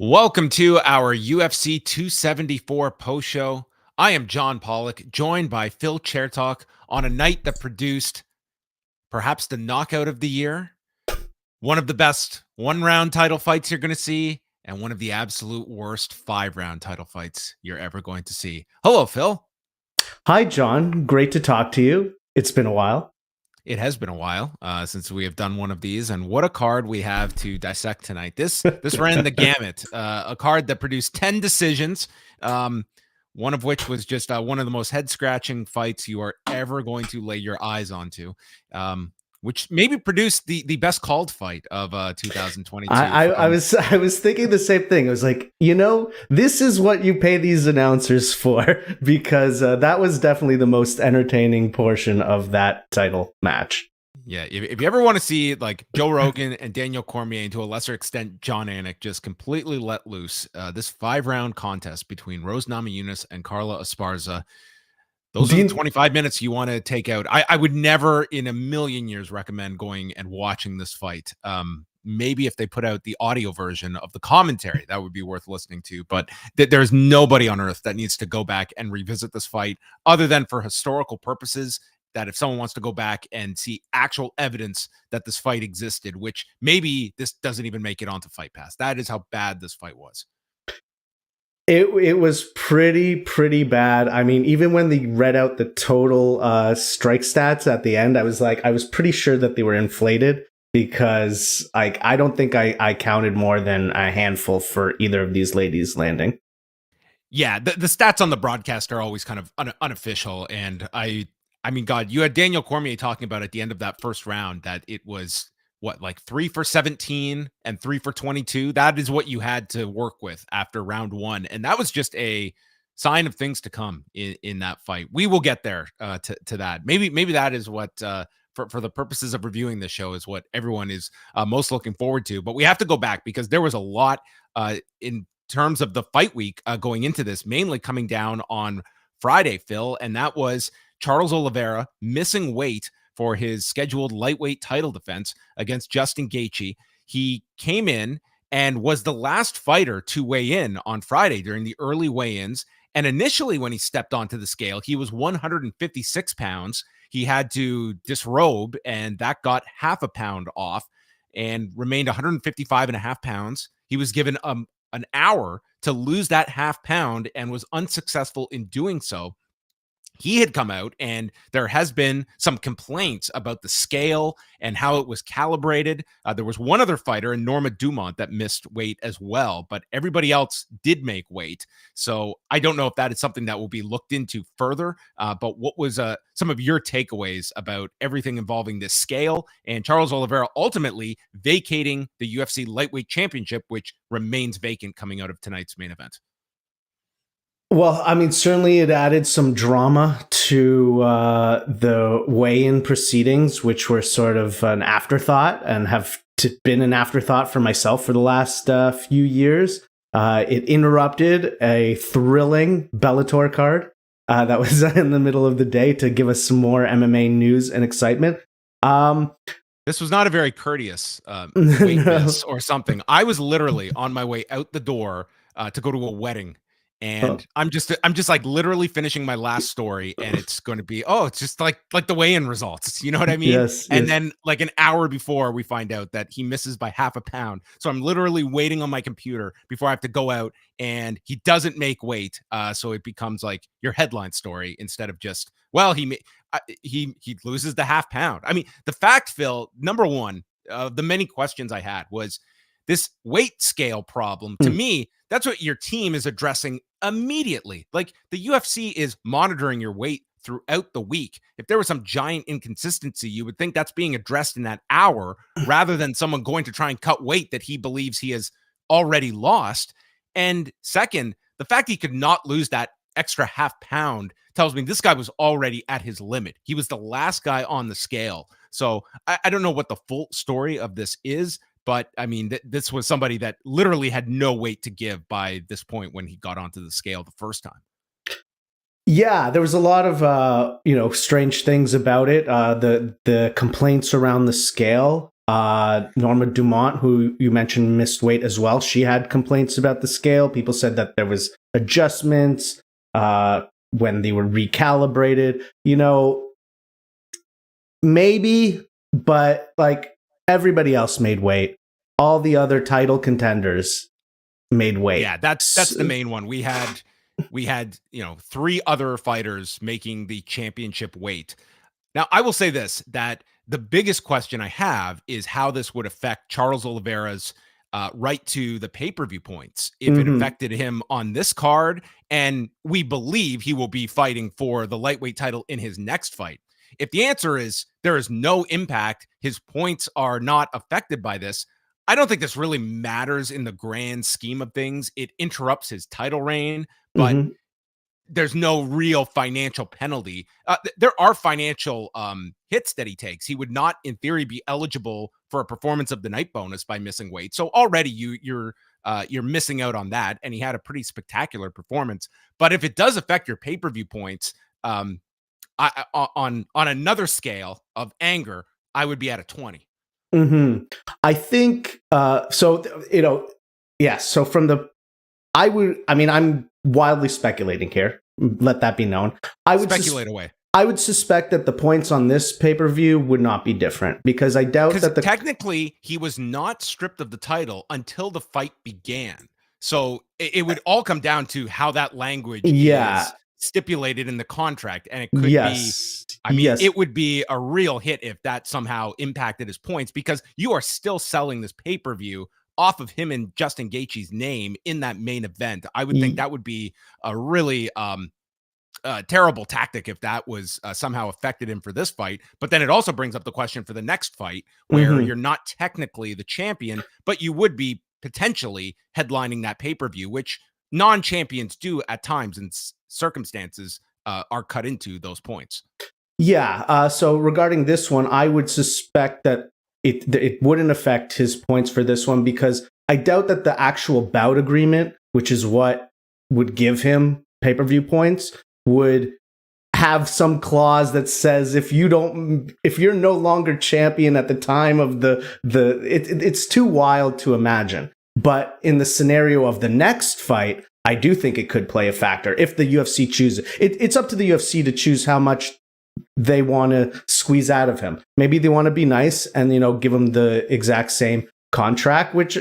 Welcome to our UFC 274 post show. I am John Pollock, joined by Phil Chertok on a night that produced perhaps the knockout of the year, one of the best one-round title fights you're going to see, and one of the absolute worst five-round title fights you're ever going to see. Hello, Phil. Hi, John. Great to talk to you. It's been a while. It has been a while since we have done one of these, and what a card we have to dissect tonight. This ran the gamut. A card that produced 10 decisions, one of which was just one of the most head-scratching fights you are ever going to lay your eyes onto, which maybe produced the best called fight of 2022. I was thinking the same thing. I was like, this is what you pay these announcers for, because that was definitely the most entertaining portion of that title match. Yeah, if you ever want to see like Joe Rogan and Daniel Cormier, and to a lesser extent John Anik, just completely let loose, this 5-round contest between Rose Namajunas and Carla Esparza, those are the 25 minutes you want to take out. I would never in a million years recommend going and watching this fight. Maybe if they put out the audio version of the commentary, that would be worth listening to. But there's nobody on earth that needs to go back and revisit this fight other than for historical purposes. That if someone wants to go back and see actual evidence that this fight existed, which maybe this doesn't even make it onto Fight Pass. That is how bad this fight was. It was pretty bad. I mean, even when they read out the total strike stats at the end, I was pretty sure that they were inflated, because I don't think I counted more than a handful for either of these ladies landing. Yeah, the stats on the broadcast are always kind of unofficial, and I mean, God, you had Daniel Cormier talking about at the end of that first round that it was what, like 3 for 17 and 3 for 22. That is what you had to work with after round one. And that was just a sign of things to come in that fight. We will get there to that. Maybe that is what, for the purposes of reviewing this show, is what everyone is most looking forward to. But we have to go back because there was a lot in terms of the fight week going into this, mainly coming down on Friday, Phil. And that was Charles Oliveira missing weight for his scheduled lightweight title defense against Justin Gaethje. He came in and was the last fighter to weigh in on Friday during the early weigh-ins. And initially, when he stepped onto the scale, he was 156 pounds. He had to disrobe, and that got half a pound off and remained 155 and a half pounds. He was given an hour to lose that half pound and was unsuccessful in doing so. He had come out, and there has been some complaints about the scale and how it was calibrated. There was one other fighter, Norma Dumont, that missed weight as well, but everybody else did make weight. So I don't know if that is something that will be looked into further. But what was some of your takeaways about everything involving this scale and Charles Oliveira ultimately vacating the UFC lightweight championship, which remains vacant coming out of tonight's main event? Well, I mean, certainly it added some drama to the weigh-in proceedings, which were sort of an afterthought and have been an afterthought for myself for the last few years. It interrupted a thrilling Bellator card that was in the middle of the day to give us some more MMA news and excitement. This was not a very courteous weight miss or something. I was literally on my way out the door to go to a wedding. And I'm just like literally finishing my last story, and it's going to be, it's just like the weigh-in results. You know what I mean? Yes. And then like an hour before, we find out that he misses by half a pound. So I'm literally waiting on my computer before I have to go out, and he doesn't make weight. So it becomes like your headline story instead of just, well, he loses the half pound. I mean, the fact, Phil, number one, the many questions I had was this weight scale problem. To me, that's what your team is addressing immediately. Like, the UFC is monitoring your weight throughout the week. If there was some giant inconsistency, you would think that's being addressed in that hour rather than someone going to try and cut weight that he believes he has already lost. And second, the fact he could not lose that extra half pound tells me this guy was already at his limit. He was the last guy on the scale. So I don't know what the full story of this is, but I mean, this was somebody that literally had no weight to give by this point when he got onto the scale the first time. Yeah, there was a lot of strange things about it. The complaints around the scale Norma Dumont, who you mentioned missed weight as well, she had complaints about the scale. People said that there was adjustments when they were recalibrated. Maybe, but like everybody else made weight. All the other title contenders made weight. Yeah, that's the main one. We had 3 other fighters making the championship weight. Now, I will say this, that the biggest question I have is how this would affect Charles Oliveira's right to the pay-per-view points if it affected him on this card, and we believe he will be fighting for the lightweight title in his next fight. If the answer is there is no impact, his points are not affected by this, I don't think this really matters in the grand scheme of things. It interrupts his title reign, but there's no real financial penalty. There are financial hits that he takes. He would not, in theory, be eligible for a performance of the night bonus by missing weight. So already you're missing out on that. And he had a pretty spectacular performance. But if it does affect your pay-per-view points, on another scale of anger, I would be at a 20. I think so. Yes. So I'm wildly speculating here. Let that be known. I would speculate away. I would suspect that the points on this pay-per-view would not be different because I doubt that technically he was not stripped of the title until the fight began. So it would all come down to how that language is stipulated in the contract, and it could be. I mean, it would be a real hit if that somehow impacted his points because you are still selling this pay-per-view off of him and Justin Gaethje's name in that main event. I would think that would be a really terrible tactic if that was somehow affected him for this fight. But then it also brings up the question for the next fight where you're not technically the champion, but you would be potentially headlining that pay-per-view, which non-champions do at times and circumstances are cut into those points. Yeah. So regarding this one, I would suspect that it wouldn't affect his points for this one because I doubt that the actual bout agreement, which is what would give him pay-per-view points, would have some clause that says if you're no longer champion at the time of it's too wild to imagine. But in the scenario of the next fight, I do think it could play a factor if the UFC chooses. It's up to the UFC to choose how much they want to squeeze out of him. Maybe they want to be nice and, give him the exact same contract, which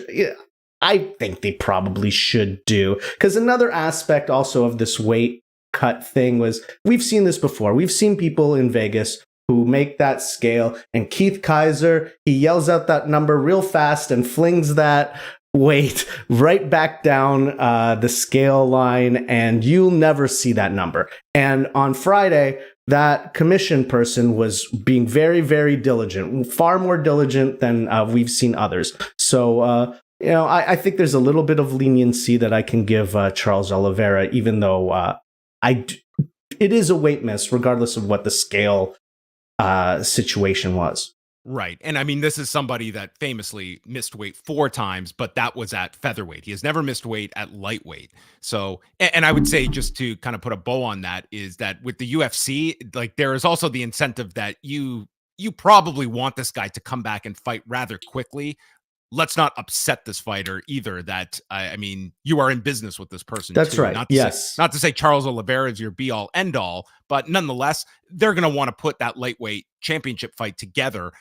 I think they probably should do. Because another aspect also of this weight cut thing was we've seen this before. We've seen people in Vegas who make that scale, and Keith Kaiser, he yells out that number real fast and flings that weight right back down the scale line, and you'll never see that number. And on Friday, that commission person was being very, very diligent, far more diligent than we've seen others. So, I think there's a little bit of leniency that I can give Charles Oliveira, even though it is a weight miss, regardless of what the scale situation was. Right. And I mean, this is somebody that famously missed weight 4 times, but that was at featherweight. He has never missed weight at lightweight. So, and I would say, just to kind of put a bow on that, is that with the UFC, like, there is also the incentive that you probably want this guy to come back and fight rather quickly. Let's not upset this fighter either. That, I mean, you are in business with this person. That's too. right. Not to say Charles Oliveira is your be all end all, but nonetheless, they're going to want to put that lightweight championship fight together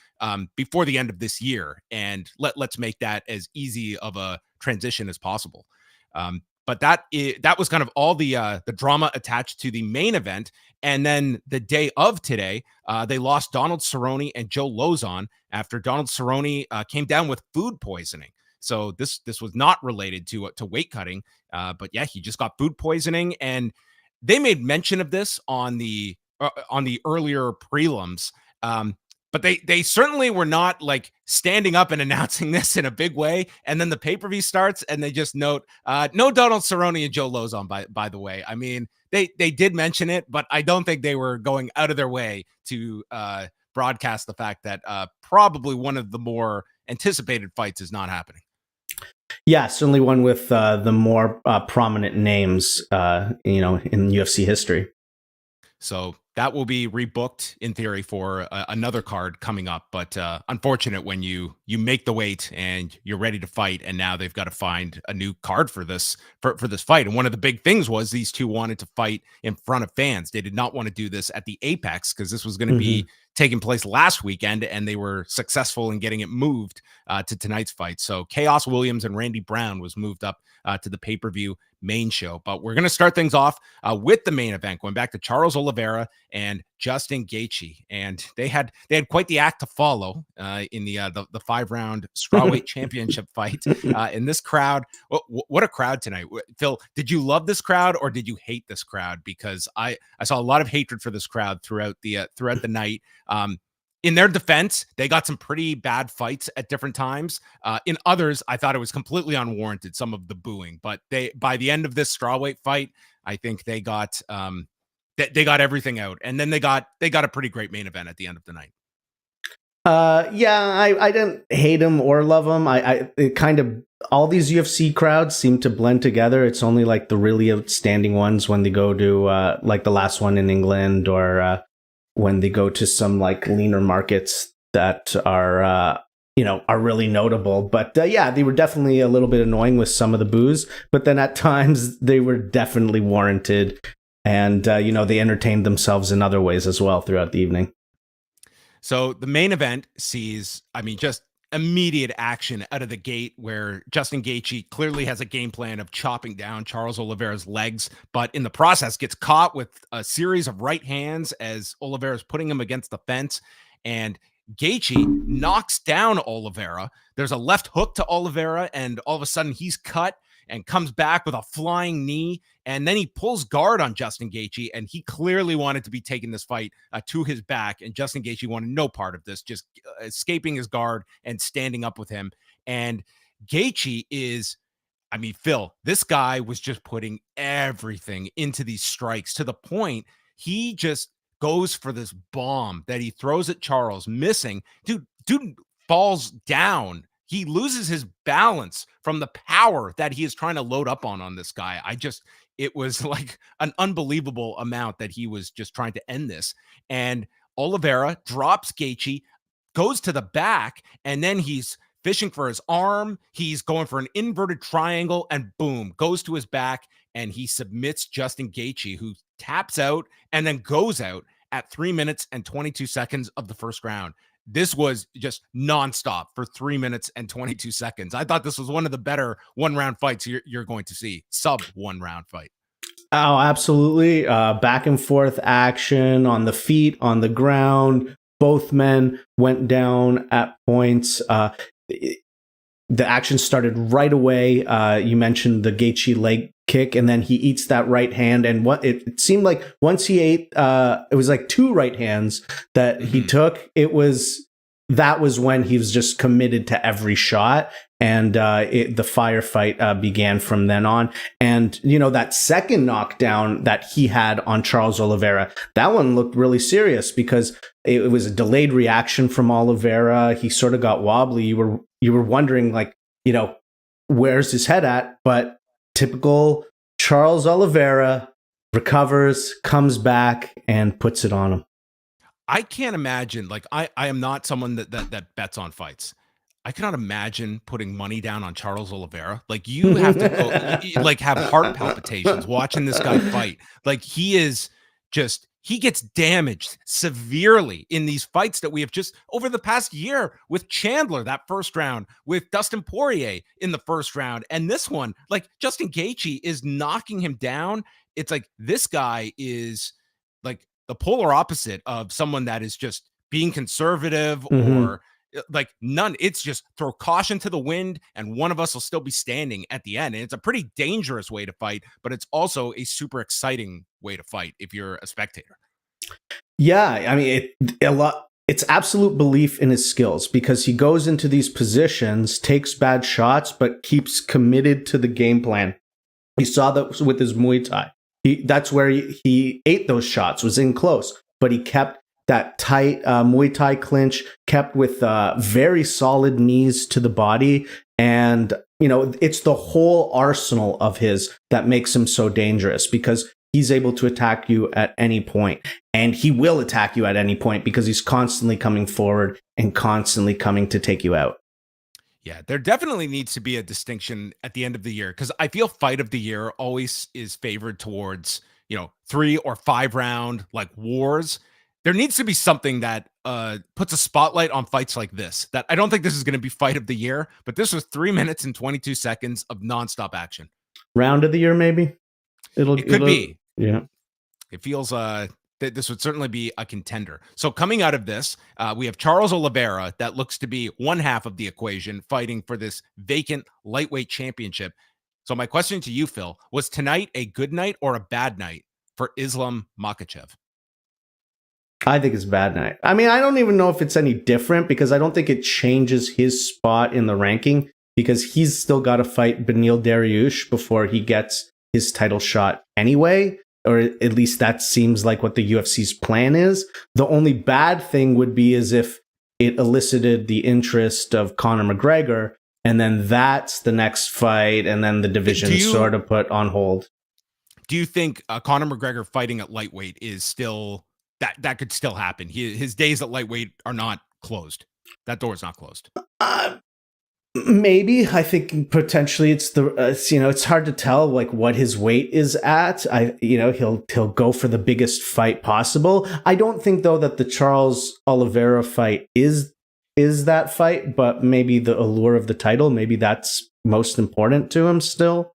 before the end of this year. And let's make that as easy of a transition as possible. But that was kind of all the drama attached to the main event. And then the day of today, they lost Donald Cerrone and Joe Lauzon after Donald Cerrone came down with food poisoning. So this was not related to weight cutting, but yeah, he just got food poisoning, and they made mention of this on the earlier prelims. But they certainly were not like standing up and announcing this in a big way. And then the pay-per-view starts and they just note, no Donald Cerrone and Joe Lauzon, by the way. I mean, they did mention it, but I don't think they were going out of their way to broadcast the fact that probably one of the more anticipated fights is not happening. Yeah, certainly one with the more prominent names, in UFC history. So that will be rebooked in theory for another card coming up. But unfortunate when you make the weight and you're ready to fight, and now they've got to find a new card for this fight. And one of the big things was these two wanted to fight in front of fans. They did not want to do this at the Apex because this was going to be taking place last weekend, and they were successful in getting it moved to tonight's fight. So Chaos Williams and Randy Brown was moved up to the pay-per-view main show. But we're going to start things off with the main event, going back to Charles Oliveira and Justin Gaethje, and they had quite the act to follow in the 5-round strawweight championship fight. In this crowd, what a crowd tonight, Phil. Did you love this crowd or did you hate this crowd? Because I saw a lot of hatred for this crowd throughout the night. In their defense, they got some pretty bad fights at different times. In others, I thought it was completely unwarranted, some of the booing. But by the end of this strawweight fight, I think they got everything out, and then they got a pretty great main event at the end of the night. I didn't hate him or love him. It kind of, all these UFC crowds seem to blend together. It's only like the really outstanding ones when they go to like the last one in England, or when they go to some like leaner markets that are really notable. But they were definitely a little bit annoying with some of the boos, but then at times they were definitely warranted. And, they entertained themselves in other ways as well throughout the evening. So the main event sees, just immediate action out of the gate, where Justin Gaethje clearly has a game plan of chopping down Charles Oliveira's legs, but in the process gets caught with a series of right hands as Oliveira's putting him against the fence, and Gaethje knocks down Oliveira. There's a left hook to Oliveira, and all of a sudden he's cut and comes back with a flying knee, and then he pulls guard on Justin Gaethje, and he clearly wanted to be taking this fight to his back, and Justin Gaethje wanted no part of this, just escaping his guard and standing up with him. And Gaethje is, Phil, this guy was just putting everything into these strikes to the point he just goes for this bomb that he throws at Charles, missing. Dude falls down. He loses his balance from the power that he is trying to load up on this guy. It was like an unbelievable amount that he was just trying to end this. And Oliveira drops Gaethje, goes to the back, and then he's fishing for his arm. He's going for an inverted triangle, and boom, goes to his back, and he submits Justin Gaethje, who taps out and then goes out at 3 minutes and 22 seconds of the first round. This was just nonstop for 3 minutes and 22 seconds. I thought this was one of the better one-round fights you're going to see. Sub one-round fight. Oh, absolutely. Back and forth action on the feet, on the ground. Both men went down at points. The action started right away. You mentioned the Gaethje leg kick, and then he eats that right hand. And what it seemed like once he ate, it was like 2 right hands that he took. That was when he was just committed to every shot, and the firefight began from then on. And that second knockdown that he had on Charles Oliveira, that one looked really serious because it was a delayed reaction from Oliveira. He sort of got wobbly. You were wondering, like, where's his head at? But typical Charles Oliveira, recovers, comes back, and puts it on him. I can't imagine, like, I am not someone that bets on fights. I cannot imagine putting money down on Charles Oliveira. Like, you have to go, like, have heart palpitations watching this guy fight. Like, he gets damaged severely in these fights that we have just over the past year, with Chandler that first round, with Dustin Poirier in the first round, and this one, like, Justin Gaethje is knocking him down. It's like, this guy is like the polar opposite of someone that is just being conservative or like none. It's just throw caution to the wind, and one of us will still be standing at the end. And it's a pretty dangerous way to fight, but it's also a super exciting way to fight if you're a spectator. Yeah, it's absolute belief in his skills, because he goes into these positions, takes bad shots, but keeps committed to the game plan. You saw that with his Muay Thai. That's where he ate those shots, was in close, but he kept that tight Muay Thai clinch, kept with very solid knees to the body. And, it's the whole arsenal of his that makes him so dangerous, because he's able to attack you at any point. And he will attack you at any point because he's constantly coming forward and constantly coming to take you out. Yeah, there definitely needs to be a distinction at the end of the year, because I feel fight of the year always is favored towards, 3 or 5 round like wars. There needs to be something that puts a spotlight on fights like this. That I don't think this is going to be fight of the year, but this was 3 minutes and 22 seconds of nonstop action. Round of the year, maybe? It could be. Yeah. It feels that this would certainly be a contender. So coming out of this, we have Charles Oliveira, that looks to be one half of the equation, fighting for this vacant lightweight championship. So my question to you, Phil, was tonight a good night or a bad night for Islam Makhachev? I think it's a bad night. I mean, I don't even know if it's any different because I don't think it changes his spot in the ranking because he's still got to fight Beneil Dariush before he gets his title shot anyway. Or at least that seems like what the UFC's plan is. The only bad thing would be is if it elicited the interest of Conor McGregor, and then that's the next fight, and then the division sort of put on hold. Do you think Conor McGregor fighting at lightweight is still, that could still happen? His days at lightweight are not closed. That door is not closed. Maybe. I think potentially it's it's hard to tell like what his weight is at. He'll go for the biggest fight possible. I don't think though that the Charles Oliveira fight is that fight, but maybe the allure of the title, maybe that's most important to him still.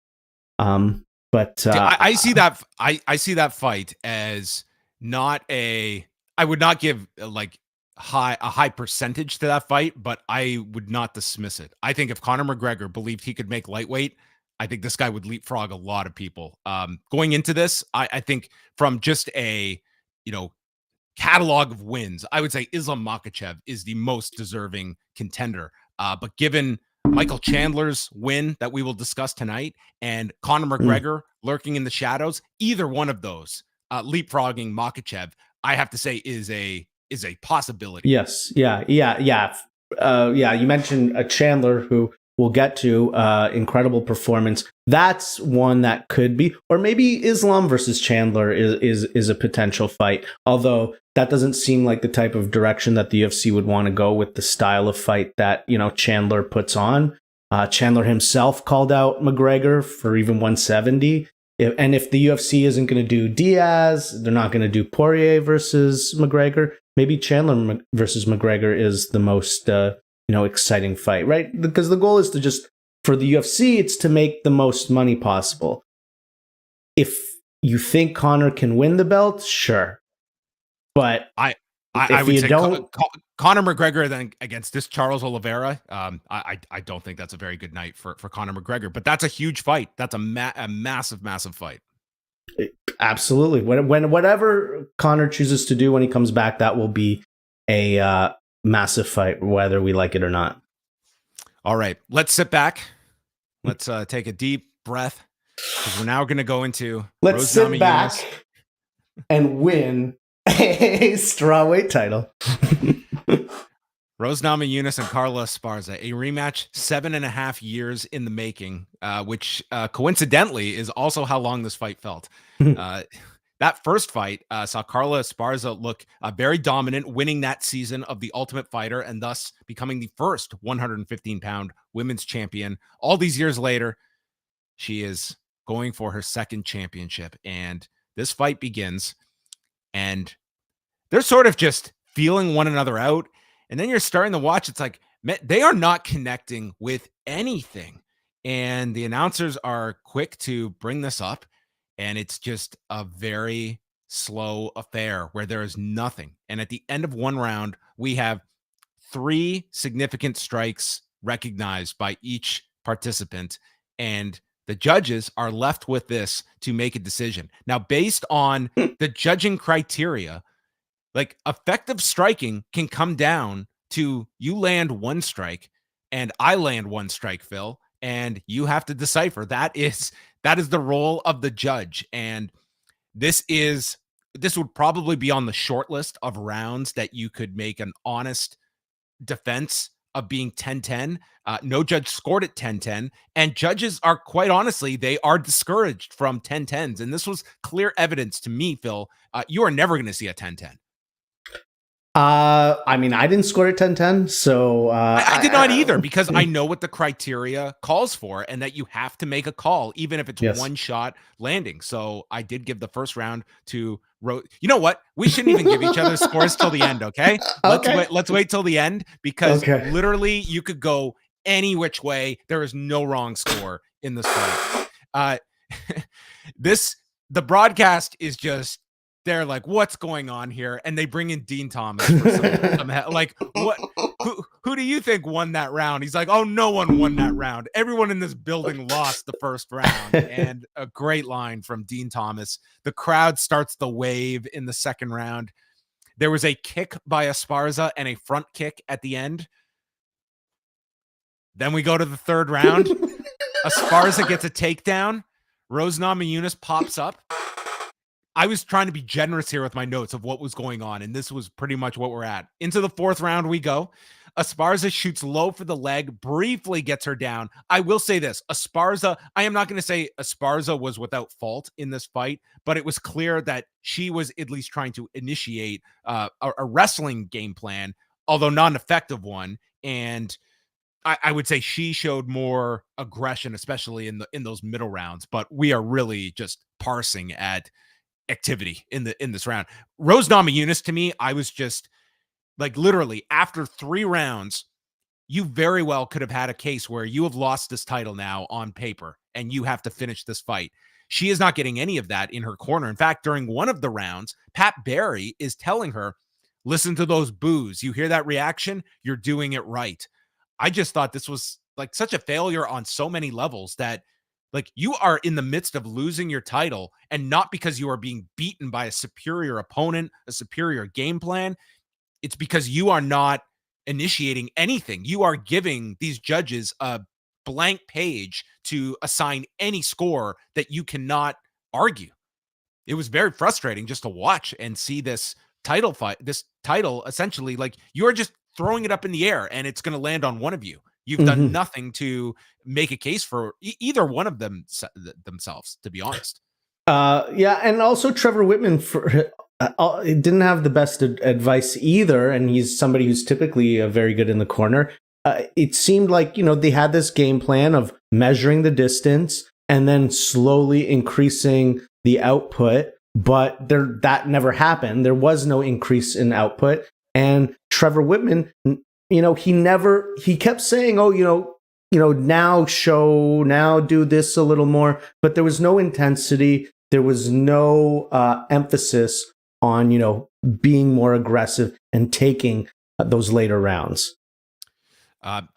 But I see that I see that fight as not I would not give like a high percentage to that fight, but I would not dismiss it. I think if Conor McGregor believed he could make lightweight, I think this guy would leapfrog a lot of people. Going into this, I think from just a catalog of wins, I would say Islam Makhachev is the most deserving contender. But given Michael Chandler's win that we will discuss tonight and Conor McGregor lurking in the shadows, either one of those leapfrogging Makhachev, I have to say is a possibility. Yes. Yeah. You mentioned a Chandler who we'll get to, incredible performance. That's one that could be, or maybe Islam versus Chandler is a potential fight. Although that doesn't seem like the type of direction that the UFC would want to go with the style of fight that, Chandler puts on. Chandler himself called out McGregor for even 170. And if the UFC isn't going to do Diaz, they're not going to do Poirier versus McGregor. Maybe Chandler versus McGregor is the most, exciting fight, right? Because the goal is to just, for the UFC, it's to make the most money possible. If you think Conor can win the belt, sure. But I would say Conor McGregor then against this Charles Oliveira, I don't think that's a very good night for Conor McGregor. But that's a huge fight. That's a massive fight. Absolutely. When whatever Conor chooses to do when he comes back, that will be a massive fight, whether we like it or not. All right, let's sit back. Let's take a deep breath because we're now going to go into let's sit back and win a strawweight title. Rose Namajunas and Carla Esparza, a rematch 7.5 years in the making, which coincidentally is also how long this fight felt. That first fight saw Carla Esparza look very dominant, winning that season of The Ultimate Fighter and thus becoming the first 115-pound women's champion. All these years later, she is going for her second championship, and this fight begins, and they're sort of just feeling one another out. And then you're starting to watch. It's like, man, they are not connecting with anything. And the announcers are quick to bring this up. And it's just a very slow affair where there is nothing. And at the end of one round, we have 3 significant strikes recognized by each participant. And the judges are left with this to make a decision. Now, based on the judging criteria, like effective striking can come down to you land 1 strike and I land 1 strike, Phil, and you have to decipher. That is the role of the judge. And this would probably be on the short list of rounds that you could make an honest defense of being 10-10. No judge scored at 10-10, and judges are, quite honestly, they are discouraged from 10-10s. And this was clear evidence to me, Phil. You are never going to see a 10-10. I mean, I didn't score at 10-10, so I did not either, because I know what the criteria calls for, and that you have to make a call, even if it's one shot landing. So I did give the first round to Rose. You know what? We shouldn't even give each other scores till the end, okay? Let's wait till the end, because literally you could go any which way. There is no wrong score in this fight. The broadcast is just, they're like, what's going on here? And they bring in Dean Thomas for some like, what? Who do you think won that round? He's like, oh, no one won that round. Everyone in this building lost the first round. And a great line from Dean Thomas. The crowd starts the wave in the second round. There was a kick by Esparza and a front kick at the end. Then we go to the third round. Esparza gets a takedown. Rose Namajunas pops up. I was trying to be generous here with my notes of what was going on, and this was pretty much what we're at. Into the fourth round we go. Esparza shoots low for the leg, briefly gets her down. I will say this, Esparza, I am not going to say Esparza was without fault in this fight, but it was clear that she was at least trying to initiate a wrestling game plan, although not an effective one. And I would say she showed more aggression, especially in those middle rounds, but we are really just parsing at activity in this round. Rose Namajunas, to me, I was just like, literally after 3 rounds, you very well could have had a case where you have lost this title now on paper and you have to finish this fight. She is not getting any of that in her corner. In fact, during one of the rounds, Pat Barry is telling her, listen to those boos. You hear that reaction? You're doing it right. I just thought this was like such a failure on so many levels, that like, you are in the midst of losing your title, and not because you are being beaten by a superior opponent, a superior game plan. It's because you are not initiating anything. You are giving these judges a blank page to assign any score that you cannot argue. It was very frustrating just to watch and see this title fight, this title essentially, like, you're just throwing it up in the air and it's going to land on one of you. You've done nothing to make a case for either one of them themselves, to be honest. Yeah, and also Trevor Whitman didn't have the best advice either, and he's somebody who's typically very good in the corner. It seemed like, they had this game plan of measuring the distance and then slowly increasing the output, but that never happened. There was no increase in output, and Trevor Whitman, he kept saying, oh, now do this a little more, but there was no intensity. There was no emphasis on, being more aggressive and taking those later rounds.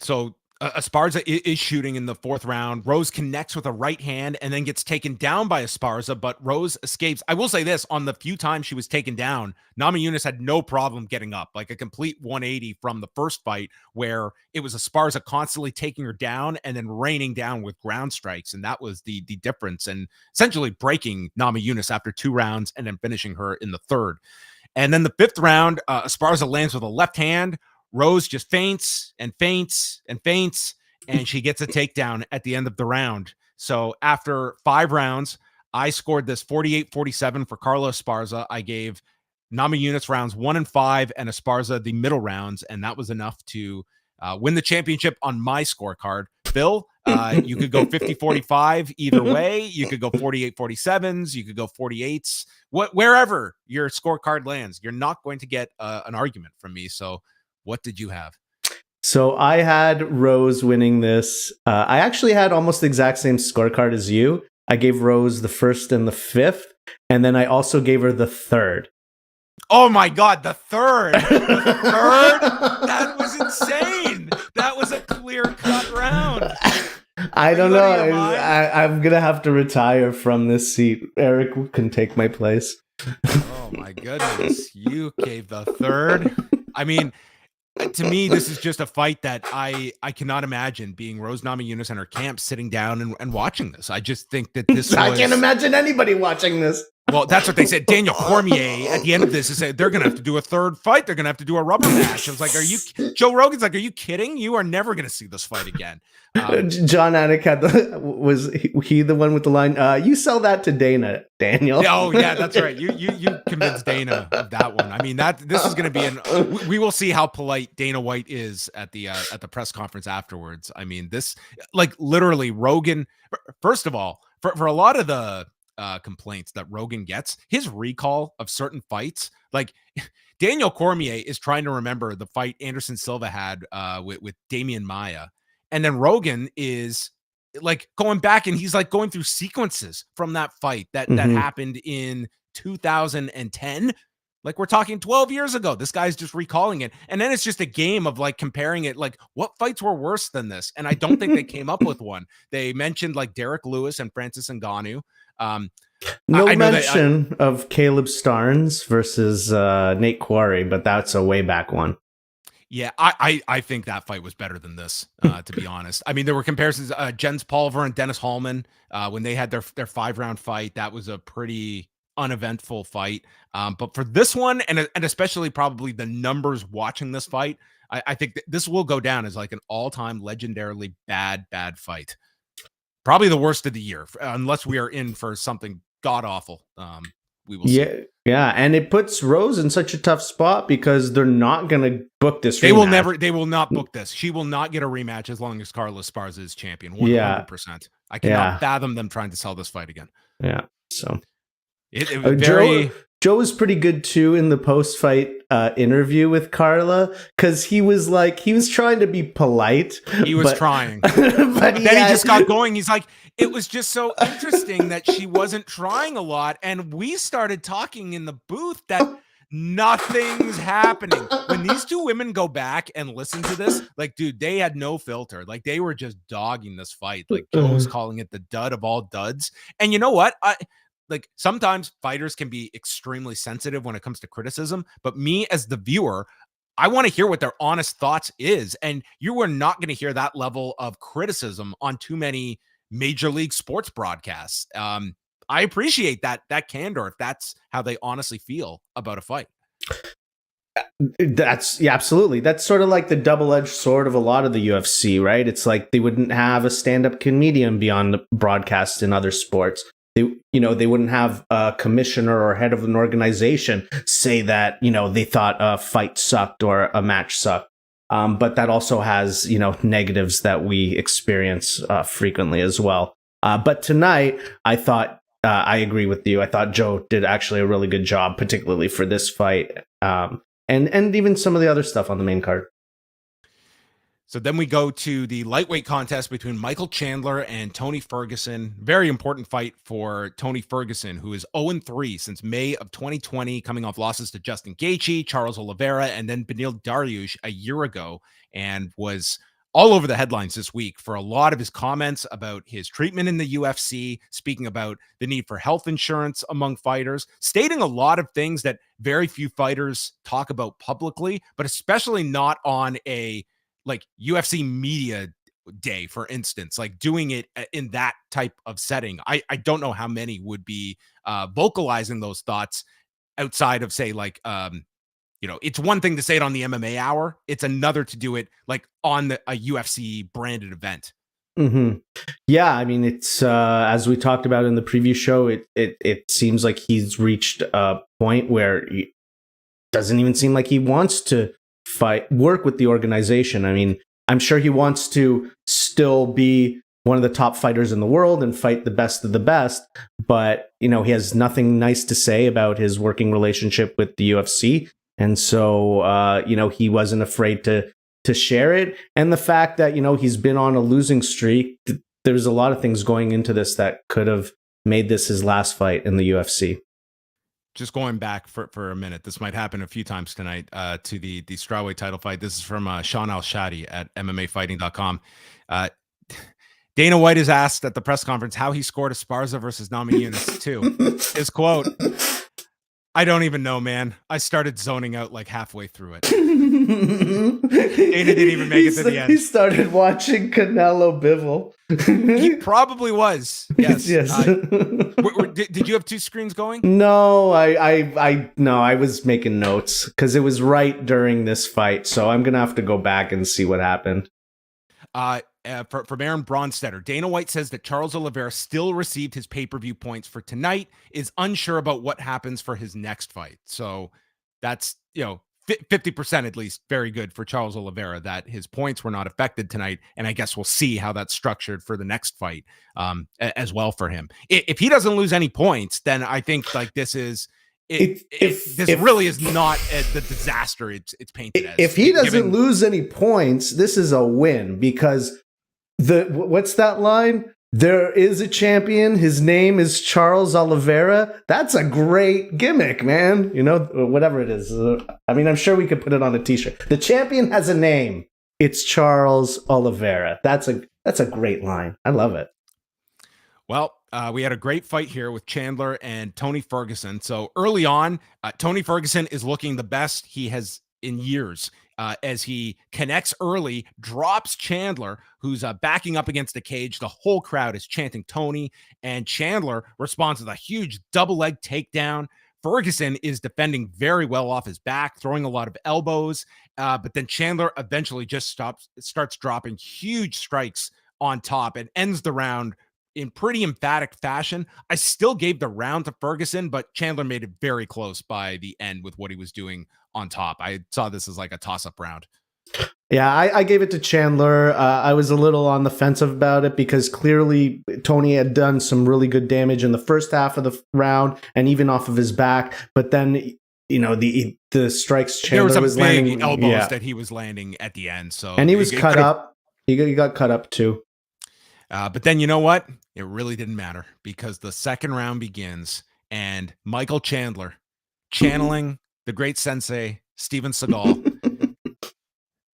So Esparza is shooting in the fourth round. Rose connects with a right hand and then gets taken down by Esparza, but Rose escapes. I will say this, on the few times she was taken down, Namajunas had no problem getting up, like a complete 180 from the first fight, where it was Esparza constantly taking her down and then raining down with ground strikes. And that was the difference, and essentially breaking Namajunas after 2 rounds and then finishing her in the third. And then the fifth round, Esparza lands with a left hand. Rose just faints and faints and faints, and she gets a takedown at the end of the round. So after 5 rounds, I scored this 48-47 for Carla Esparza. I gave Namajunas rounds 1 and 5 and Esparza the middle rounds, and that was enough to win the championship on my scorecard. Phil, you could go 50-45 either way. You could go 48-47s. You could go 48s. Wherever your scorecard lands, you're not going to get an argument from me. So what did you have? So I had Rose winning this. I actually had almost the exact same scorecard as you. I gave Rose the first and the fifth, and then I also gave her the third. Oh my God, the third! The third? That was insane! That was a clear-cut round. I don't know. I'm going to have to retire from this seat. Eric can take my place. Oh my goodness. You gave the third? I mean, to me, this is just a fight that I cannot imagine being Rose Namajunas and her camp sitting down and watching this. I just think that this I can't imagine anybody watching this. Well, that's what they said. Daniel Cormier at the end of this is saying they're going to have to do a third fight. They're going to have to do a rubber match. I was like, Joe Rogan's like, are you kidding? You are never going to see this fight again. John Anik was he the one with the line, you sell that to Dana, Daniel. Oh yeah, that's right. You convinced Dana of that one. I mean, this is going to be we will see how polite Dana White is at the press conference afterwards. I mean, this, like, literally Rogan, first of all, for a lot of the complaints that Rogan gets, his recall of certain fights, like Daniel Cormier is trying to remember the fight Anderson Silva had with Damian Maia, and then Rogan is like going back and he's like going through sequences from that fight that happened in 2010. Like, we're talking 12 years ago. This guy's just recalling it. And then it's just a game of like comparing it, like, what fights were worse than this? And I don't think they came up with one. They mentioned like Derek Lewis and Francis Ngannou. No mention of Caleb Starnes versus Nate Quarry, but that's a way back one. Yeah, I think that fight was better than this, to be honest. I mean, there were comparisons. Jens Pulver and Dennis Hallman, when they had their 5-round fight, that was a pretty uneventful fight. But for this one, and especially probably the numbers watching this fight, I think that this will go down as like an all-time legendarily bad fight. Probably the worst of the year, unless we are in for something god-awful. We will see. Yeah, and it puts Rose in such a tough spot because they're not going to book this rematch. They will not book this. She will not get a rematch as long as Carla Esparza is champion. 100%. I cannot fathom them trying to sell this fight again. Yeah, so Joe was pretty good too in the post-fight interview with Carla, because he was trying to be polite. He was trying, but then he just got going. He's like, it was just so interesting that she wasn't trying a lot, and we started talking in the booth that nothing's happening. When these two women go back and listen to this, like, dude, they had no filter. Like, they were just dogging this fight. Like, Joe was calling it the dud of all duds. And you know what? Like, sometimes fighters can be extremely sensitive when it comes to criticism, but me as the viewer, I want to hear what their honest thoughts is. And you are not going to hear that level of criticism on too many major league sports broadcasts. I appreciate that candor if that's how they honestly feel about a fight. Absolutely. That's sort of like the double-edged sword of a lot of the UFC, right? It's like they wouldn't have a stand-up comedian be on the broadcast in other sports. They wouldn't have a commissioner or head of an organization say that, they thought a fight sucked or a match sucked. But that also has, negatives that we experience frequently as well. But tonight, I thought, I agree with you. I thought Joe did actually a really good job, particularly for this fight. And even some of the other stuff on the main card. So then we go to the lightweight contest between Michael Chandler and Tony Ferguson. Very important fight for Tony Ferguson, who is 0-3 since May of 2020, coming off losses to Justin Gaethje, Charles Oliveira, and then Beneil Dariush a year ago, and was all over the headlines this week for a lot of his comments about his treatment in the UFC, speaking about the need for health insurance among fighters, stating a lot of things that very few fighters talk about publicly, but especially not on a like UFC media day, for instance, like doing it in that type of setting. I don't know how many would be vocalizing those thoughts outside of, say, like, it's one thing to say it on the MMA Hour. It's another to do it like on a UFC branded event. Mm-hmm. Yeah, I mean, it's as we talked about in the previous show, it seems like he's reached a point where it doesn't even seem like he wants to work with the organization. I mean, I'm sure he wants to still be one of the top fighters in the world and fight the best of the best, but he has nothing nice to say about his working relationship with the UFC. And so, he wasn't afraid to share it. And the fact that, he's been on a losing streak, there's a lot of things going into this that could have made this his last fight in the UFC. Just going back for a minute, this might happen a few times tonight to the Strawweight title fight. This is from Sean Al-Shadi at MMAfighting.com. Dana White is asked at the press conference how he scored Esparza versus Namajunas 2. His quote, I don't even know, man. I started zoning out like halfway through it. Dana didn't even make it to the end. He started watching Canelo Bivol. He probably was. Yes. Yes. Did you have two screens going? No, I was making notes because it was right during this fight. So I'm gonna have to go back and see what happened. From Aaron Bronstetter, Dana White says that Charles Oliveira still received his pay-per-view points for tonight, is unsure about what happens for his next fight. So that's, 50% at least very good for Charles Oliveira that his points were not affected tonight. And I guess we'll see how that's structured for the next fight as well for him. If he doesn't lose any points, then I think like this is this really is not the disaster it's painted as. If he doesn't lose any points, this is a win because what's that line? There is a champion. His name is Charles Oliveira. That's a great gimmick, man. Whatever it is. I'm sure we could put it on a t-shirt. The champion has a name. It's Charles Oliveira. That's a great line. I love it. Well, we had a great fight here with Chandler and Tony Ferguson. So early on, Tony Ferguson is looking the best he has in years. As he connects early, drops Chandler, who's backing up against the cage. The whole crowd is chanting Tony, and Chandler responds with a huge double leg takedown. Ferguson is defending very well off his back, throwing a lot of elbows, but then Chandler eventually just starts dropping huge strikes on top and ends the round in pretty emphatic fashion. I still gave the round to Ferguson, but Chandler made it very close by the end with what he was doing on top. I saw this as like a toss-up round. Yeah, I gave it to Chandler. I was a little on the fence about it because clearly Tony had done some really good damage in the first half of the round and even off of his back. But then, the strikes Chandler was landing, elbows that he was landing at the end. So and he was cut up. He got cut up too. But then you know what? It really didn't matter because the second round begins and Michael Chandler, channeling the great sensei, Steven Seagal,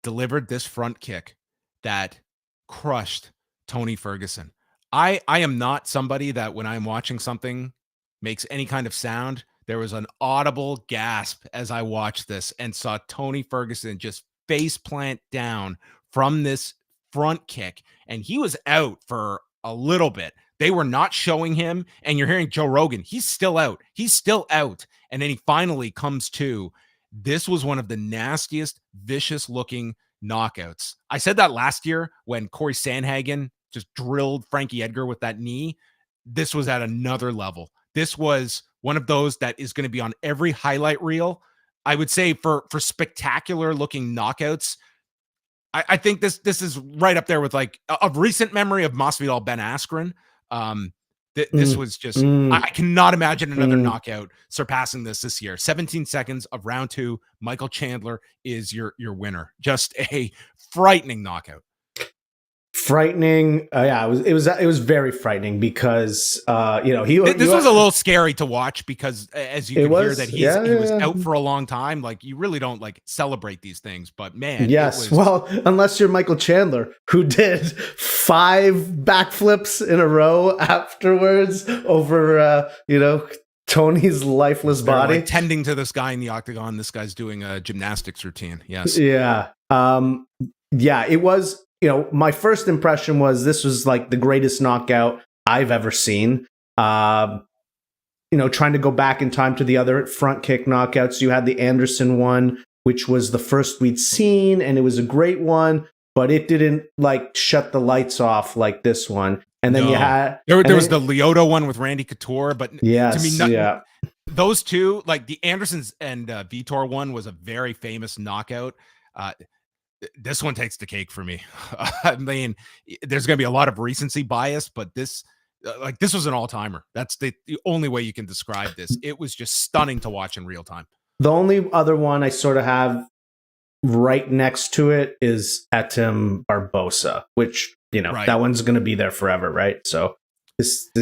delivered this front kick that crushed Tony Ferguson. I am not somebody that when I'm watching something makes any kind of sound. There was an audible gasp as I watched this and saw Tony Ferguson just face plant down from this front kick, and he was out for a little bit. They were not showing him, and you're hearing Joe Rogan, he's still out. And then he finally comes to. This was one of the nastiest, vicious looking knockouts. I said that last year when Corey Sandhagen just drilled Frankie Edgar with that knee. This was at another level. This was one of those that is going to be on every highlight reel. I would say for spectacular looking knockouts, I think this is right up there with like a recent memory of Masvidal Ben Askren. This was just, I cannot imagine another knockout surpassing this year. 17 seconds of round 2. Michael Chandler is your winner. Just a frightening knockout. Frightening. Yeah, it was very frightening because this was a little scary to watch because as you can hear that he was out for a long time. Like you really don't like celebrate these things, but man, yes. Well, unless you're Michael Chandler, who did 5 backflips in a row afterwards over Tony's lifeless body, like tending to this guy in the octagon. This guy's doing a gymnastics routine. Yes. Yeah. It was. My first impression was this was like the greatest knockout I've ever seen. Trying to go back in time to the other front kick knockouts. You had the Anderson one, which was the first we'd seen, and it was a great one, but it didn't like shut the lights off like this one. And then you had there was the Lyoto one with Randy Couture, but to me, those two, like the Andersons and Vitor one, was a very famous knockout. This one takes the cake for me. I mean, there's going to be a lot of recency bias, but this was an all-timer. That's the only way you can describe this. It was just stunning to watch in real time. The only other one I sort of have right next to it is Etim Barbosa, which, that one's going to be there forever, right? So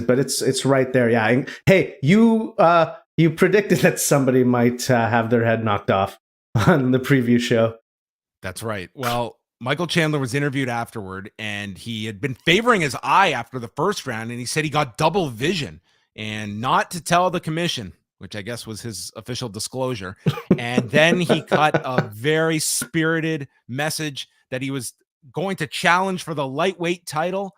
but it's right there. Yeah. And, hey, you predicted that somebody might have their head knocked off on the preview show. That's right. Well, Michael Chandler was interviewed afterward, and he had been favoring his eye after the first round, and he said he got double vision. And not to tell the commission, which I guess was his official disclosure. And then he cut a very spirited message that he was going to challenge for the lightweight title.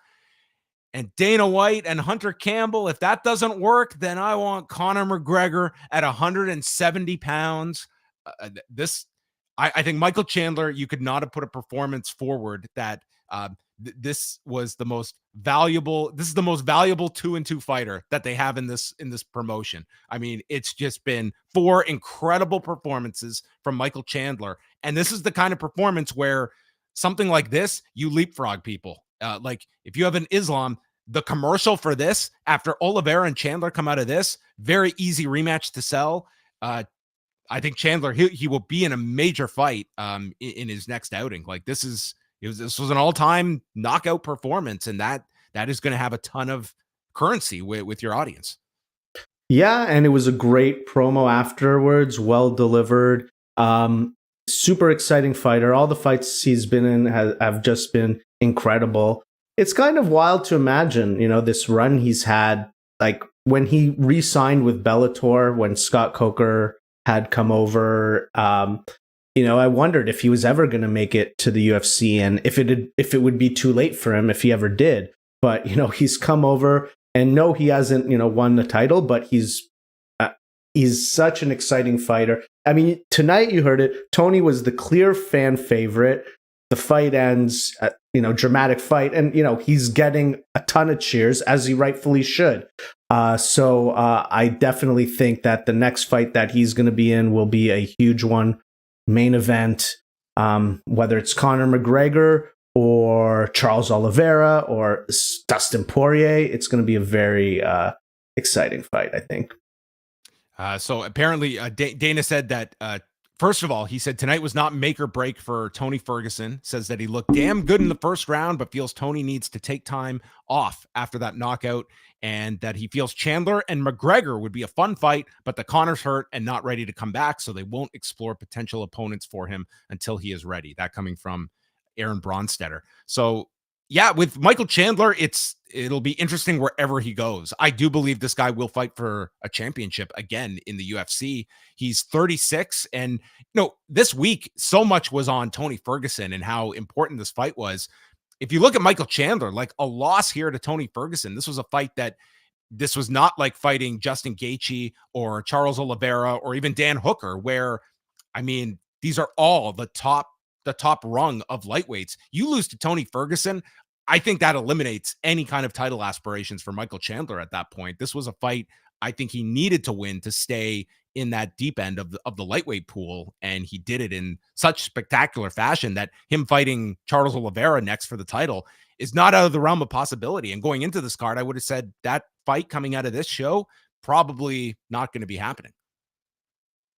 And Dana White and Hunter Campbell, if that doesn't work, then I want Conor McGregor at 170 pounds. I think Michael Chandler, you could not have put a performance forward that this was the most valuable. This is the most valuable 2-2 fighter that they have in this promotion. I mean, it's just been 4 incredible performances from Michael Chandler, and this is the kind of performance where something like this, you leapfrog people. Like if you have an Islam, the commercial for this after Oliveira and Chandler come out of this, very easy rematch to sell. I think Chandler, he will be in a major fight in his next outing. Like this was an all-time knockout performance, and that is going to have a ton of currency with your audience. Yeah, and it was a great promo afterwards, well delivered. Super exciting fighter. All the fights he's been in have just been incredible. It's kind of wild to imagine, this run he's had, like when he re-signed with Bellator, when Scott Coker had come over. I wondered if he was ever going to make it to the UFC, and if it would be too late for him if he ever did. But he's come over, and no, he hasn't won the title, but he's such an exciting fighter. I mean, tonight you heard it. Tony was the clear fan favorite. The fight ends, dramatic fight, and he's getting a ton of cheers, as he rightfully should. So I definitely think that the next fight that he's going to be in will be a huge one, main event. Whether it's Conor McGregor or Charles Oliveira or Dustin Poirier, it's going to be a very exciting fight, I think. So apparently Dana said that, first of all, he said tonight was not make or break for Tony Ferguson. Says that he looked damn good in the first round, but feels Tony needs to take time off after that knockout, and that he feels Chandler and McGregor would be a fun fight, but the Conor's hurt and not ready to come back, so they won't explore potential opponents for him until he is ready. That coming from Aaron Bronstetter. So yeah, with Michael Chandler, it'll be interesting wherever he goes. I do believe this guy will fight for a championship again in the UFC. He's 36, and this week so much was on Tony Ferguson and how important this fight was. If you look at Michael Chandler, like a loss here to Tony Ferguson, this was a fight this was not like fighting Justin Gaethje or Charles Oliveira or even Dan Hooker, where, I mean, these are all the top rung of lightweights. You lose to Tony Ferguson, I think that eliminates any kind of title aspirations for Michael Chandler at that point. This was a fight I think he needed to win to stay in that deep end of the lightweight pool, and he did it in such spectacular fashion that him fighting Charles Oliveira next for the title is not out of the realm of possibility. And going into this card, I would have said that fight coming out of this show probably not going to be happening.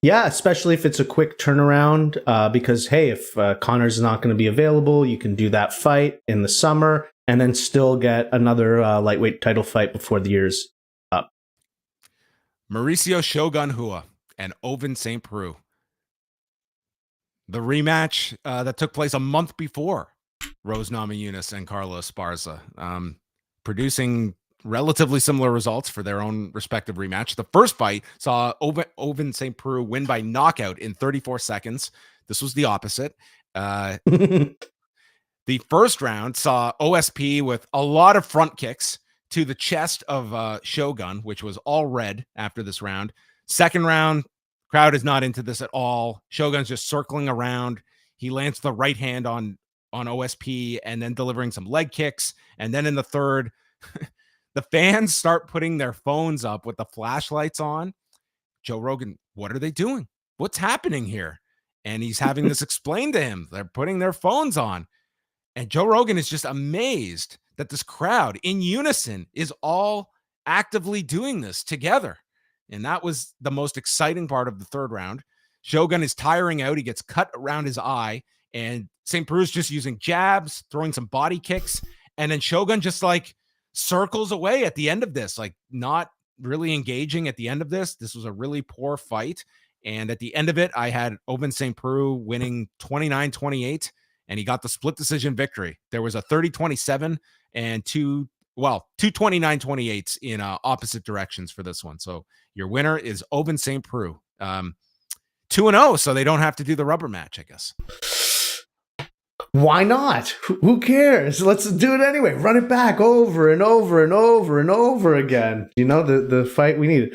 Yeah, especially if it's a quick turnaround, because, hey, if Conor's not going to be available, you can do that fight in the summer and then still get another lightweight title fight before the year's up. Mauricio Shogun Rua and Ovince St. Preux. The rematch that took place a month before Rose Namajunas and Carla Esparza, producing relatively similar results for their own respective rematch. The first fight saw Ovince St. Preux win by knockout in 34 seconds. This was the opposite. The first round saw OSP with a lot of front kicks to the chest of Shogun, which was all red after this round. Second round, crowd is not into this at all. Shogun's just circling around. He lands the right hand on OSP and then delivering some leg kicks. And then in the third, the fans start putting their phones up with the flashlights on. Joe Rogan, what are they doing? What's happening here? And he's having this explained to him. They're putting their phones on. And Joe Rogan is just amazed that this crowd in unison is all actively doing this together. And that was the most exciting part of the third round. Shogun is tiring out. He gets cut around his eye. And St. Preux is just using jabs, throwing some body kicks. And then Shogun just like circles away at the end of this, like not really engaging at the end of this. This was a really poor fight. And at the end of it, I had Ovince St. Preux winning 29-28, and he got the split decision victory. There was a 30-27 and two well, two 29-28s in opposite directions for this one. So your winner is Ovince St. Preux. 2-0, so they don't have to do the rubber match, I guess. Why not? Who cares? Let's do it anyway. Run it back over and over and over and over again. You know, the fight we need.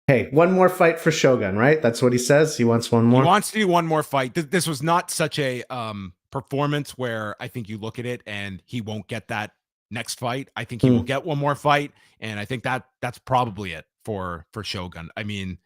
Hey, one more fight for Shogun, right? That's what he says. He wants one more. He wants to do one more fight. This was not such a performance where I think you look at it and he won't get that next fight. I think he will get one more fight, and I think that's probably it for Shogun. I mean,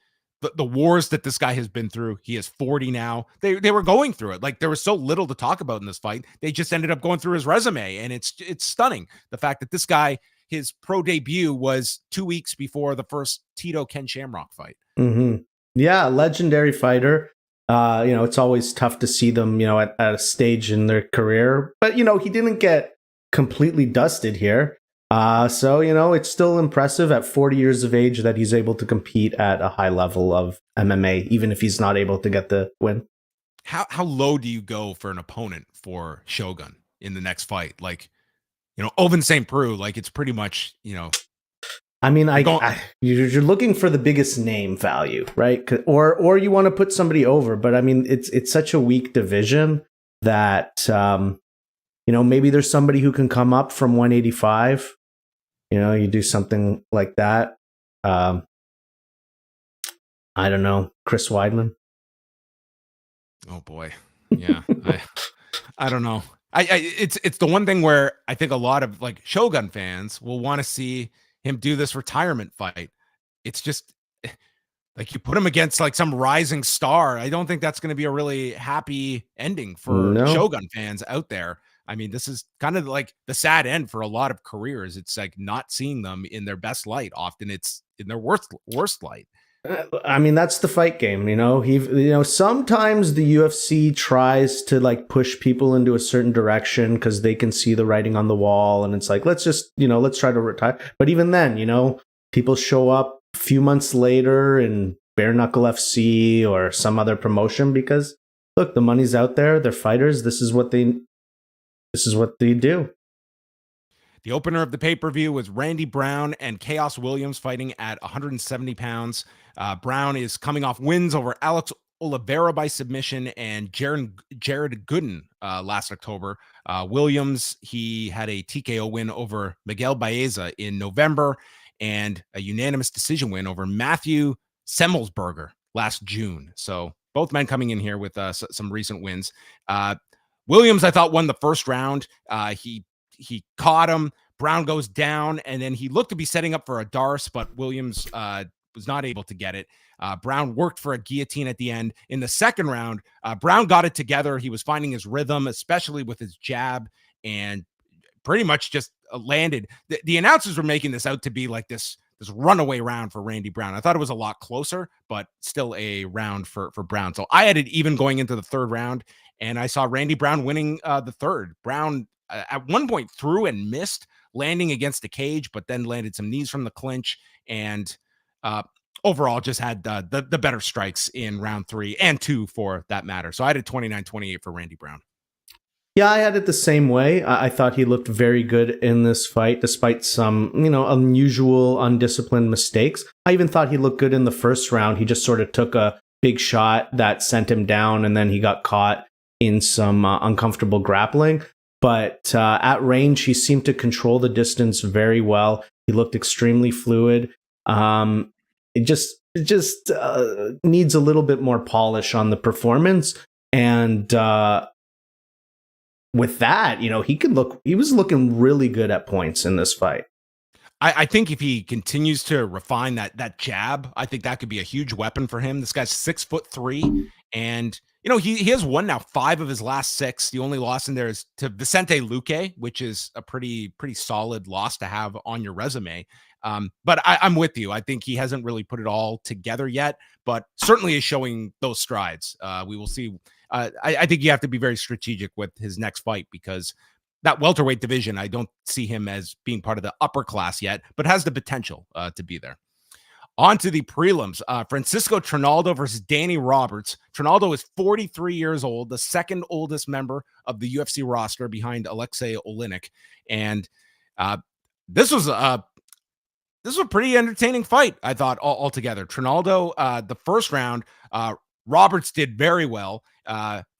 the wars that this guy has been through, he is 40 now. They were going through it. Like, there was so little to talk about in this fight. They just ended up going through his resume, and it's stunning. The fact that this guy, his pro debut was 2 weeks before the first Tito Ken Shamrock fight. Mm-hmm. Yeah, legendary fighter. It's always tough to see them, at a stage in their career. But, he didn't get completely dusted here. So, it's still impressive at 40 years of age that he's able to compete at a high level of MMA, even if he's not able to get the win. How low do you go for an opponent for Shogun in the next fight? Like, Ovince St. Preux, like, it's pretty much, I mean, you're looking for the biggest name value, right? Or you want to put somebody over, but I mean, it's such a weak division that maybe there's somebody who can come up from 185. You do something like that. I don't know, Chris Weidman. Oh boy, yeah, I don't know. It's the one thing where I think a lot of like Shogun fans will want to see him do this retirement fight. It's just like you put him against like some rising star. I don't think that's going to be a really happy ending for Shogun fans out there. I mean, this is kind of like the sad end for a lot of careers. It's like not seeing them in their best light. Often it's in their worst light. I mean, that's the fight game, sometimes the UFC tries to like push people into a certain direction because they can see the writing on the wall. And it's like, let's try to retire. But even then, people show up a few months later in bare knuckle FC or some other promotion because look, the money's out there. They're fighters. This is what they do. The opener of the pay-per-view was Randy Brown and Chaos Williams fighting at 170 pounds. Brown is coming off wins over Alex Oliveira by submission and Jared Gooden last October. Williams, he had a TKO win over Miguel Baeza in November and a unanimous decision win over Matthew Semmelsberger last June. So both men coming in here with some recent wins. Williams, I thought, won the first round. He caught him. Brown goes down, and then he looked to be setting up for a Darce, but Williams was not able to get it. Brown worked for a guillotine at the end. In the second round, Brown got it together. He was finding his rhythm, especially with his jab, and pretty much just landed. The announcers were making this out to be like this runaway round for Randy Brown. I thought it was a lot closer, but still a round for Brown. So I had it even going into the third round, and I saw Randy Brown winning the third. Brown at one point threw and missed, landing against the cage, but then landed some knees from the clinch, and overall just had the better strikes in round 3 and 2 for that matter. So I had a 29-28 for Randy Brown. Yeah, I had it the same way. I thought he looked very good in this fight, despite some, unusual, undisciplined mistakes. I even thought he looked good in the first round. He just sort of took a big shot that sent him down, and then he got caught in some uncomfortable grappling. But at range, he seemed to control the distance very well. He looked extremely fluid. It just needs a little bit more polish on the performance. And with that, he was looking really good at points in this fight. I think if he continues to refine that jab, I think that could be a huge weapon for him. This guy's 6'3", and he has won now 5 of his last 6. The only loss in there is to Vicente Luque, which is a pretty solid loss to have on your resume. But I'm with you. I think he hasn't really put it all together yet, but certainly is showing those strides. We will see. I think you have to be very strategic with his next fight because that welterweight division, I don't see him as being part of the upper class yet, but has the potential to be there. On to the prelims. Francisco Trinaldo versus Danny Roberts. Trinaldo is 43 years old, the second oldest member of the UFC roster behind Alexei Oleinik. And This was a pretty entertaining fight, I thought, altogether. Trinaldo, the first round, Roberts did very well,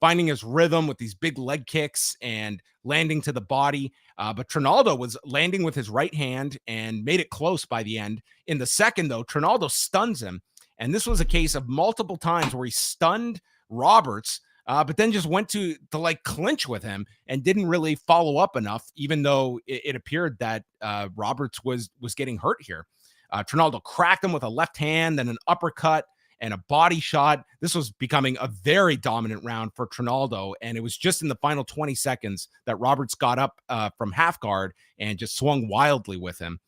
finding his rhythm with these big leg kicks and landing to the body. But Trinaldo was landing with his right hand and made it close by the end. In the second, though, Trinaldo stuns him. And this was a case of multiple times where he stunned Roberts, but then just went to like clinch with him and didn't really follow up enough, even though it appeared that Roberts was getting hurt here. Trinaldo cracked him with a left hand, then an uppercut and a body shot. This was becoming a very dominant round for Trinaldo, and it was just in the final 20 seconds that Roberts got up from half guard and just swung wildly with him.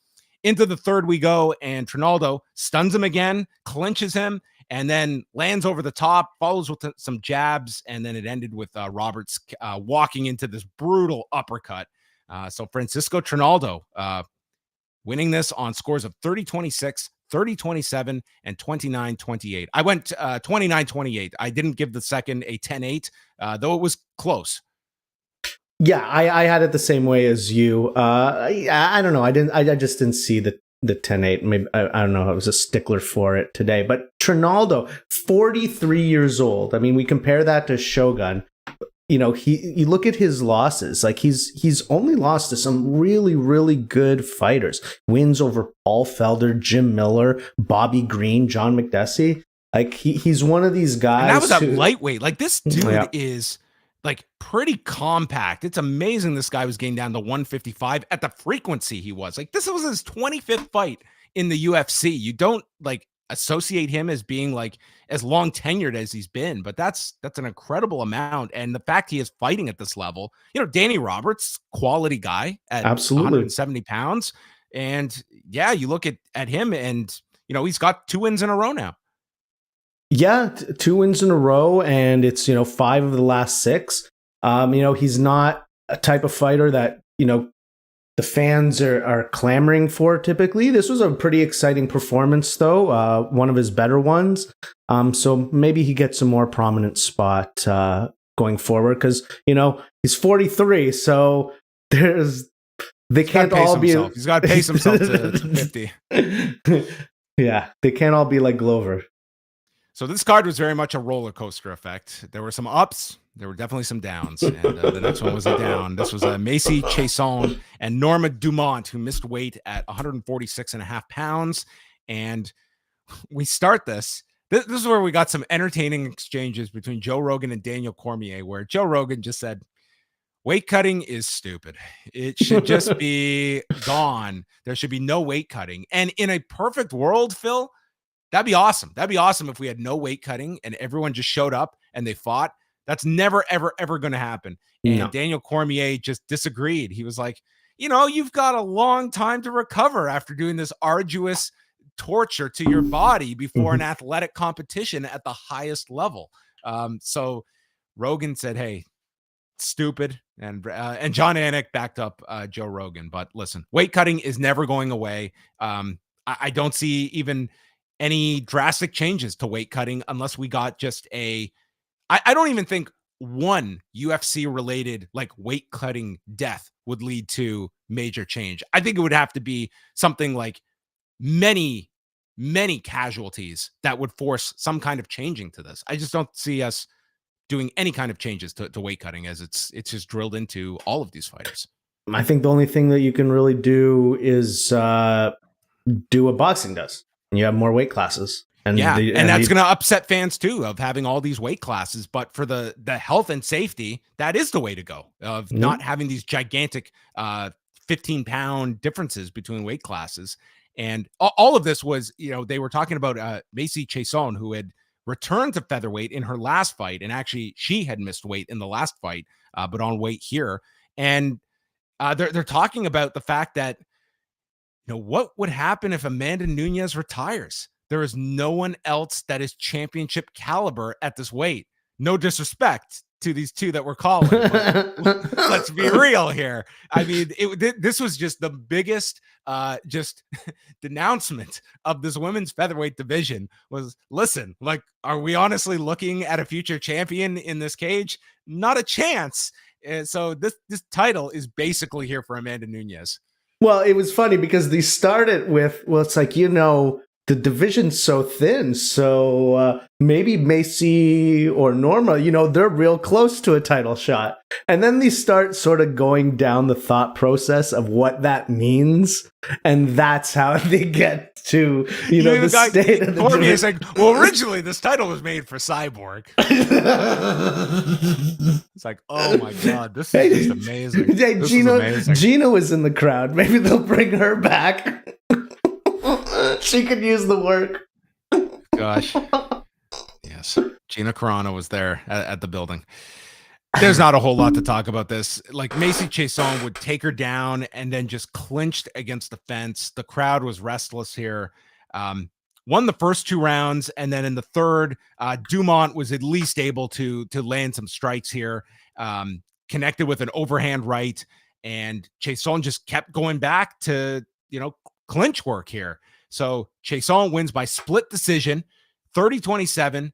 Into the third we go, and Trinaldo stuns him again, clinches him, and then lands over the top, follows with some jabs, and then it ended with Roberts walking into this brutal uppercut. So Francisco Trinaldo winning this on scores of 30-26, 30-27, and 29-28. I went 29-28. I didn't give the second a 10-8, though it was close. Yeah, I had it the same way as you. I don't know. I just didn't see the 10-8. Maybe I don't know. I was a stickler for it today. But Trinaldo, 43 years old. I mean, we compare that to Shogun. You know, you look at his losses. Like he's only lost to some really, really good fighters. Wins over Paul Felder, Jim Miller, Bobby Green, John McDessie. Like he's one of these guys. And that was a lightweight. Like this dude is like pretty compact. It's amazing this guy was getting down to 155 at the frequency he was. Like this was his 25th fight in the UFC. You don't like associate him as being like as long tenured as he's been, but that's an incredible amount. And the fact he is fighting at this level, you know, Danny Roberts, quality guy at absolutely 170 pounds. And yeah, you look at him and, you know, he's got 2 wins in a row now. Yeah, 2 wins in a row, and it's, you know, 5 of the last 6. You know, he's not a type of fighter that, you know, the fans are clamoring for typically. This was a pretty exciting performance, though, one of his better ones. So maybe he gets a more prominent spot going forward because, you know, he's 43, so they can't all be. He's got to pace himself to 50. Yeah, they can't all be like Glover. So this card was very much a roller coaster effect. There were some ups, there were definitely some downs, and the next one was a down. This was Macy Chiasson and Norma Dumont, who missed weight at 146.5 pounds. And we start this. This is where we got some entertaining exchanges between Joe Rogan and Daniel Cormier, where Joe Rogan just said, weight cutting is stupid. It should just be gone. There should be no weight cutting. And in a perfect world, Phil, that'd be awesome. That'd be awesome if we had no weight cutting and everyone just showed up and they fought. That's never, ever, ever going to happen. And no. Daniel Cormier just disagreed. He was like, you know, you've got a long time to recover after doing this arduous torture to your body before an athletic competition at the highest level. So Rogan said, hey, stupid. And John Anik backed up Joe Rogan. But listen, weight cutting is never going away. I don't see even any drastic changes to weight cutting unless we got just I don't even think one UFC related like weight cutting death would lead to major change. I think it would have to be something like many casualties that would force some kind of changing to this. I just don't see us doing any kind of changes to weight cutting as it's just drilled into all of these fighters. I think the only thing that you can really do is do what boxing does. You have more weight classes. And that's going to upset fans too of having all these weight classes. But for the health and safety, that is the way to go of not having these gigantic 15-pound differences between weight classes. And all of this was, you know, they were talking about Macy Chiasson, who had returned to featherweight in her last fight. And actually she had missed weight in the last fight, but on weight here. And they're talking about the fact that, you know, what would happen if Amanda Nunes retires? There is no one else that is championship caliber at this weight. No disrespect to these two that we're calling. Let's be real here. I mean, this was just the biggest just denouncement of this women's featherweight division was, listen, like, are we honestly looking at a future champion in this cage? Not a chance. And so this title is basically here for Amanda Nunes. Well, it was funny because they started with, well, it's like, the division's so thin, so maybe Macy or Norma, they're real close to a title shot. And then they start sort of going down the thought process of what that means. And that's how they get to, the state of the division. Is like, well, originally this title was made for Cyborg. It's like, oh my God, this is just amazing. Hey, this is amazing. Gina was in the crowd. Maybe they'll bring her back. She could use the work. Gosh. Yes. Gina Carano was there at the building. There's not a whole lot to talk about this. Like, Macy Chiasson would take her down and then just clinched against the fence. The crowd was restless here. Won the first 2 rounds, and then in the third, Dumont was at least able to land some strikes here. Connected with an overhand right, and Chiasson just kept going back to clinch work here. So Chiasson wins by split decision, 30-27,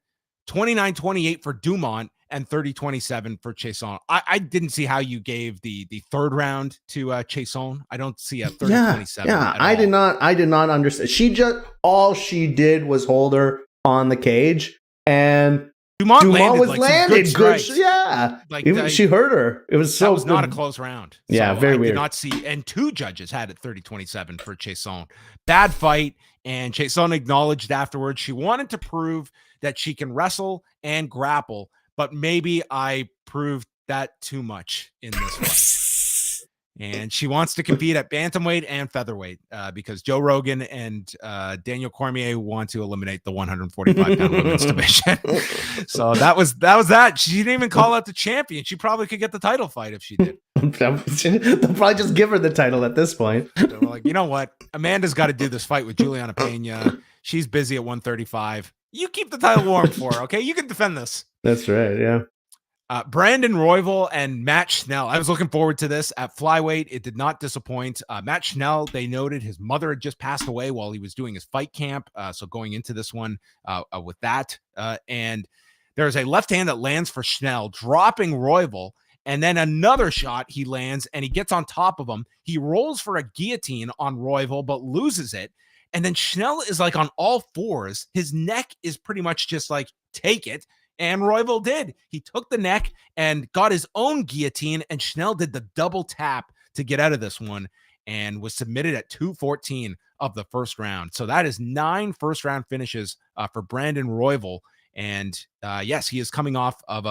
29-28 for Dumont, and 30-27 for Chiasson. I didn't see how you gave the third round to Chiasson. I don't see a 30-27. Yeah, I did not understand. All she did was hold her on the cage, and Dumont was landed good. Yeah, she hurt her. It was that was not a close round. Yeah, so very weird. Did not see, and 2 judges had it 30-27 for Chiasson. Bad fight, and Chiasson acknowledged afterwards she wanted to prove that she can wrestle and grapple, but maybe I proved that too much in this fight. And she wants to compete at bantamweight and featherweight because Joe Rogan and Daniel Cormier want to eliminate the 145-pound women's division. So that was that. She didn't even call out the champion. She probably could get the title fight if she did. They'll probably just give her the title at this point. They're like, you know what? Amanda's got to do this fight with Juliana Pena. She's busy at 135. You keep the title warm for her, okay? You can defend this. That's right, yeah. Brandon Royval and Matt Schnell. I was looking forward to this at flyweight. It did not disappoint. Matt Schnell, they noted his mother had just passed away while he was doing his fight camp. So going into this one with that. And there's a left hand that lands for Schnell, dropping Royval. And then another shot he lands and he gets on top of him. He rolls for a guillotine on Royval, but loses it. And then Schnell is like on all fours. His neck is pretty much just like, take it. And Royval did. He took the neck and got his own guillotine, and Schnell did the double tap to get out of this one and was submitted at 2:14 of the first round. So that is 9 first-round finishes for Brandon Royval. And yes, he is coming off of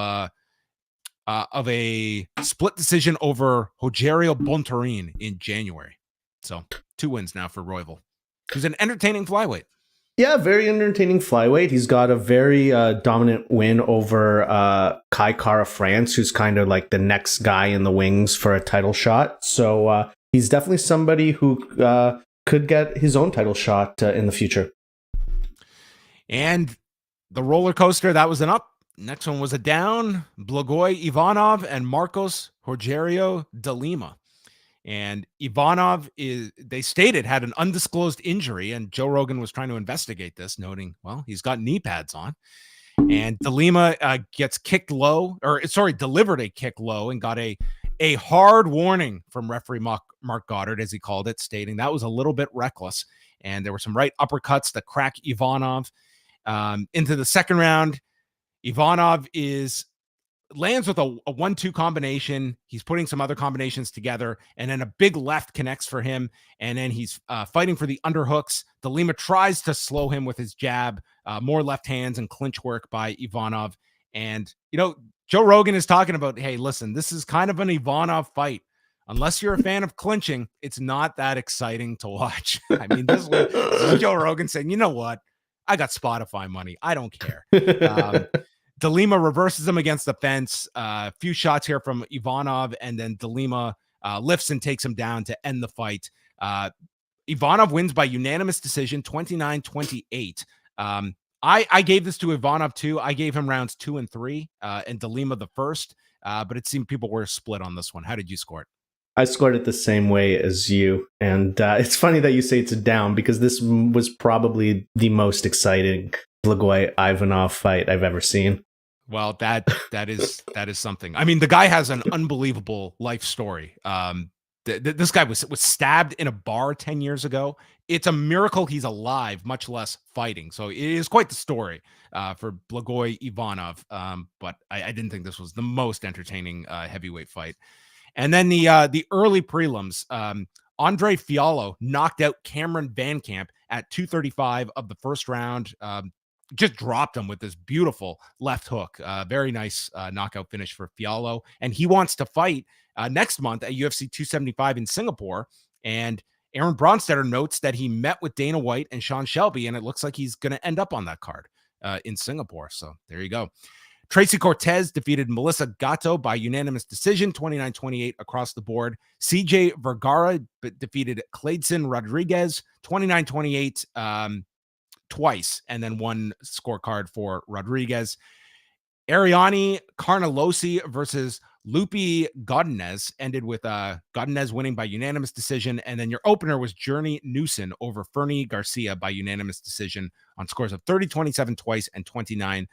a split decision over Rogerio Bontorin in January. So 2 wins now for Royval, who's an entertaining flyweight. Yeah, very entertaining flyweight. He's got a very dominant win over Kai Kara France, who's kind of like the next guy in the wings for a title shot. So he's definitely somebody who could get his own title shot in the future. And the roller coaster, that was an up. Next one was a down. Blagoy Ivanov and Marcos Rogerio de Lima. And Ivanov they stated, had an undisclosed injury, and Joe Rogan was trying to investigate this, noting, well, he's got knee pads on. And De Lima gets kicked low, delivered a kick low and got a hard warning from referee Mark Goddard, as he called it, stating that was a little bit reckless. And there were some right uppercuts that crack Ivanov. Into the second round, Ivanov lands with a 1-2 combination. He's putting some other combinations together, and then a big left connects for him, and then he's fighting for the underhooks. De Lima tries to slow him with his jab, more left hands and clinch work by Ivanov. And, Joe Rogan is talking about, hey, listen, this is kind of an Ivanov fight. Unless you're a fan of clinching, it's not that exciting to watch. I mean, this is Joe Rogan saying, you know what? I got Spotify money. I don't care. De Lima reverses him against the fence. A few shots here from Ivanov, and then De Lima lifts and takes him down to end the fight. Ivanov wins by unanimous decision, 29-28. I gave this to Ivanov too. I gave him rounds 2 and 3, and De Lima the first. But it seemed people were split on this one. How did you score it? I scored it the same way as you. And it's funny that you say it's a down, because this was probably the most exciting Blagoy-Ivanov fight I've ever seen. Well, that is something. I mean, the guy has an unbelievable life story. This guy was stabbed in a bar 10 years ago. It's a miracle he's alive, much less fighting. So it is quite the story for Blagoy Ivanov. But I didn't think this was the most entertaining heavyweight fight. And then the early prelims, Andre Fiallo knocked out Cameron Van Camp at 235 of the first round. Just dropped him with this beautiful left hook. Very nice knockout finish for Fiallo. And he wants to fight next month at UFC 275 in Singapore. And Aaron Bronstetter notes that he met with Dana White and Sean Shelby, and it looks like he's going to end up on that card in Singapore. So there you go. Tracy Cortez defeated Melissa Gatto by unanimous decision, 29-28 across the board. CJ Vergara defeated Clayton Rodriguez, 29-28 twice, and then one scorecard for Rodriguez. Ariane Carnelossi versus Lupi Godinez ended with Godinez winning by unanimous decision. And then your opener was Journey Newson over Fernie Garcia by unanimous decision on scores of 30-27 twice and 29-28.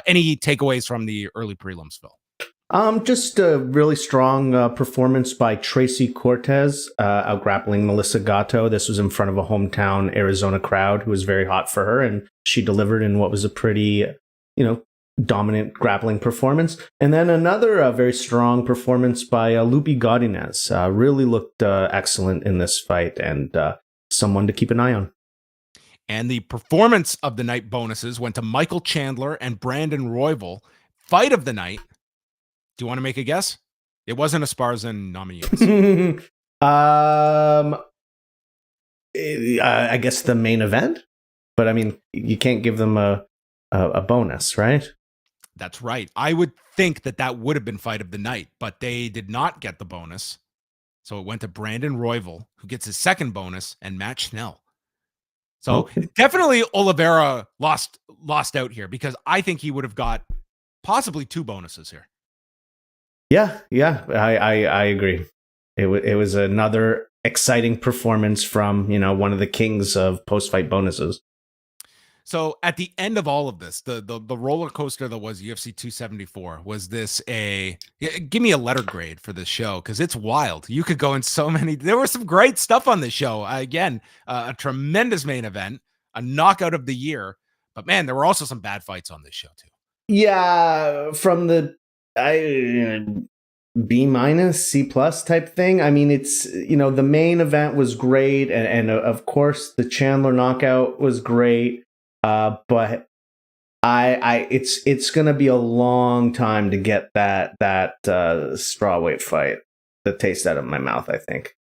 Any takeaways from the early prelims, Phil? Just a really strong performance by Tracy Cortez, out-grappling Melissa Gatto. This was in front of a hometown Arizona crowd who was very hot for her, and she delivered in what was a pretty, dominant grappling performance. And then another very strong performance by Lupi Godinez. Really looked excellent in this fight, and someone to keep an eye on. And the performance of the night bonuses went to Michael Chandler and Brandon Royval. Fight of the night. Do you want to make a guess? It wasn't Esparza and Namajunas. I guess the main event, but I mean, you can't give them a bonus, right? That's right. I would think that would have been fight of the night, but they did not get the bonus. So it went to Brandon Royval, who gets his second bonus, and Matt Schnell. So definitely Oliveira lost out here, because I think he would have got possibly two bonuses here. Yeah, I agree. It was another exciting performance from, one of the kings of post-fight bonuses. So at the end of all of this, the roller coaster that was UFC 274, was this give me a letter grade for this show, because it's wild. You could go in so many. There was some great stuff on this show. Again, a tremendous main event, a knockout of the year. But man, there were also some bad fights on this show too. Yeah, from the B-, C+ type thing. I mean, it's, the main event was great, and of course the Chandler knockout was great. But it's gonna be a long time to get that strawweight fight, the taste out of my mouth, I think.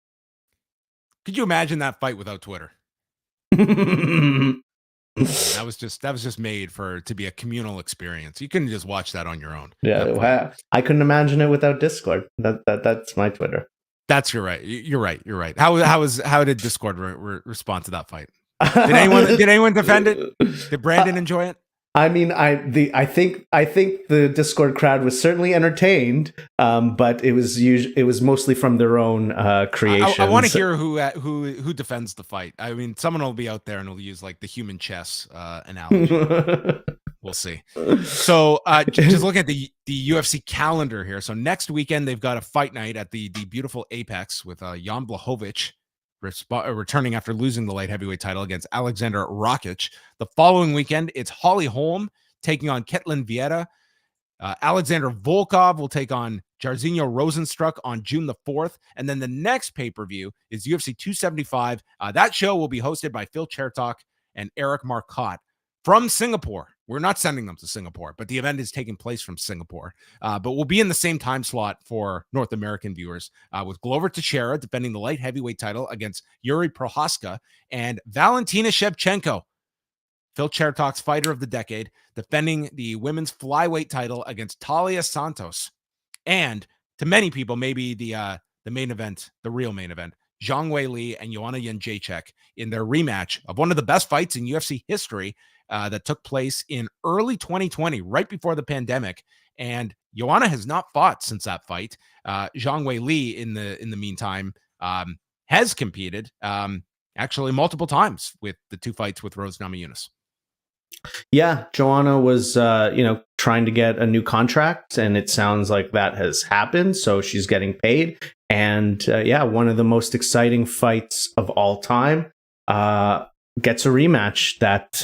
Could you imagine that fight without Twitter? That was just made to be a communal experience. You couldn't just watch that on your own. Yeah, I couldn't imagine it without Discord. That's my Twitter. You're right. How did Discord respond to that fight? Did anyone defend it? Did Brandon enjoy it? I mean, I think the Discord crowd was certainly entertained, but it was mostly from their own creation. I want to hear who defends the fight. I mean, someone will be out there and will use like the human chess analogy. We'll see. So just looking at the UFC calendar here. So next weekend they've got a fight night at the beautiful Apex with Jan Blachowicz returning after losing the light heavyweight title against Alexander Rakic. The following weekend, it's Holly Holm taking on Ketlin Vieira. Alexander Volkov will take on Jairzinho Rosenstruck on June the 4th. And then the next pay-per-view is UFC 275. That show will be hosted by Phil Chertok and Eric Marcotte from Singapore. We're not sending them to Singapore, but the event is taking place from Singapore. But we'll be in the same time slot for North American viewers with Glover Teixeira defending the light heavyweight title against Yuri Prohaska and Valentina Shevchenko, Phil Chertok's fighter of the decade, defending the women's flyweight title against Talia Santos. And to many people, maybe the main event, the real main event, Zhang Weili and Joanna Jędrzejczyk in their rematch of one of the best fights in UFC history that took place in early 2020, right before the pandemic. And Joanna has not fought since that fight. Zhang Weili, in the meantime, has competed actually multiple times with the two fights with Rose Namajunas. Yeah, Joanna was, trying to get a new contract, and it sounds like that has happened. So she's getting paid. And one of the most exciting fights of all time gets a rematch that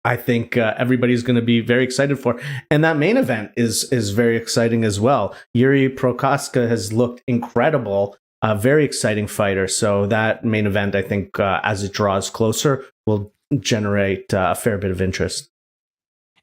I think everybody's going to be very excited for. And that main event is very exciting as well. Yuri Prokaska has looked incredible, a very exciting fighter. So that main event, I think, as it draws closer, will generate a fair bit of interest.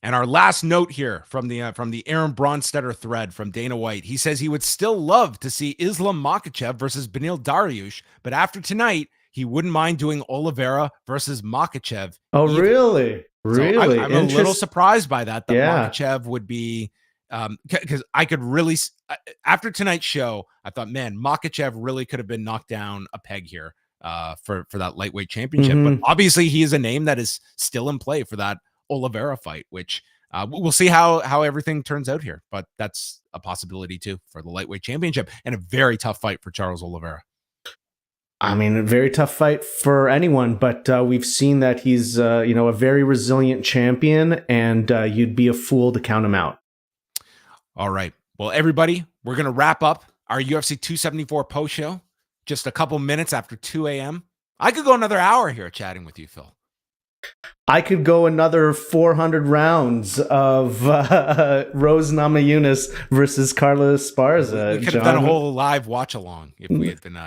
And our last note here from the Aaron Bronstetter thread from Dana White, he says he would still love to see Islam Makhachev versus Benil Dariush, but after tonight, he wouldn't mind doing Oliveira versus Makhachev. Oh, either. Really? Really? So I'm a little surprised by that Makhachev would be, because I could really, after tonight's show, I thought, man, Makhachev really could have been knocked down a peg here for that lightweight championship. But obviously, he is a name that is still in play for that Oliveira fight, which we'll see how everything turns out here. But that's a possibility too for the lightweight championship, and a very tough fight for Charles Oliveira. I mean, a very tough fight for anyone, but we've seen that he's a very resilient champion, and you'd be a fool to count him out. All right. Well, everybody, we're going to wrap up our UFC 274 post show just a couple minutes after 2 a.m. I could go another hour here chatting with you, Phil. I could go another 400 rounds of Rose Namajunas versus Carla Esparza. We could have done a whole live watch along if we had been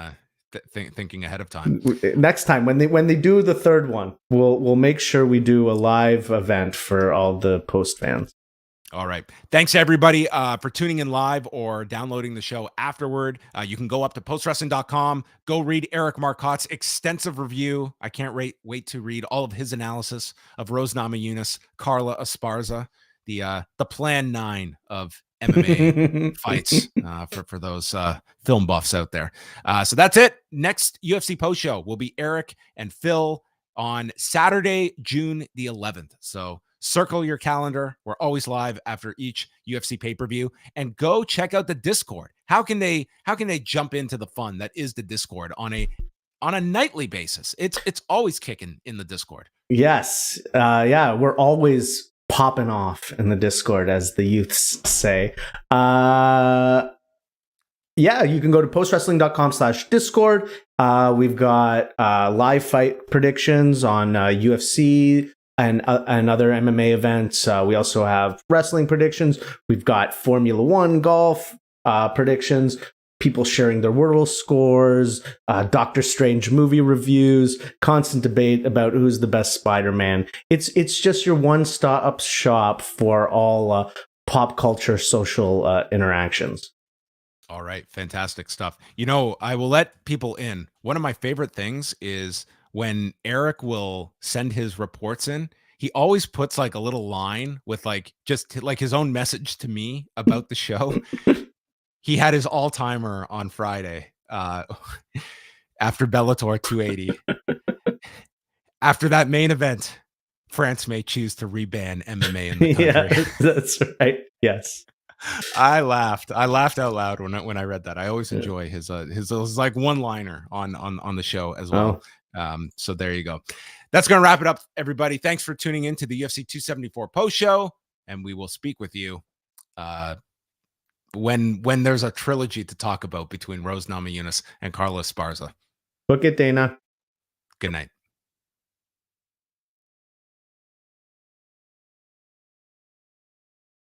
thinking ahead of time. Next time when they do the third one, we'll make sure we do a live event for all the post fans. All right. Thanks, everybody, for tuning in live or downloading the show afterward. You can go up to postwrestling.com, go read Eric Marcotte's extensive review. I can't wait to read all of his analysis of Rose Namajunas, Carla Esparza, the Plan 9 of MMA fights for those film buffs out there. So that's it. Next UFC post show will be Eric and Phil on Saturday, June the 11th. So circle your calendar. We're always live after each UFC pay-per-view, and go check out the Discord. How can they jump into the fun that is the Discord on a nightly basis? It's always kicking in the Discord. Yes. We're always popping off in the Discord, as the youths say. You can go to postwrestling.com/Discord. We've got live fight predictions on UFC and other MMA events. We also have wrestling predictions. We've got Formula One golf predictions, people sharing their Wordle scores, Doctor Strange movie reviews, constant debate about who's the best Spider-Man. It's just your one-stop shop for all pop culture social interactions. All right. Fantastic stuff. I will let people in. One of my favorite things is when Eric will send his reports in, he always puts like a little line with just his own message to me about the show. He had his all-timer on Friday after Bellator 280. After that main event, France may choose to reban MMA in the country. Yeah, that's right. Yes. I laughed out loud when I read that. I always enjoy his like one-liner on the show as well. So there you go. That's going to wrap it up, everybody. Thanks for tuning in to the UFC 274 post show, and we will speak with you when there's a trilogy to talk about between Rose Namajunas and Carla Esparza. Book it, Dana. Good night.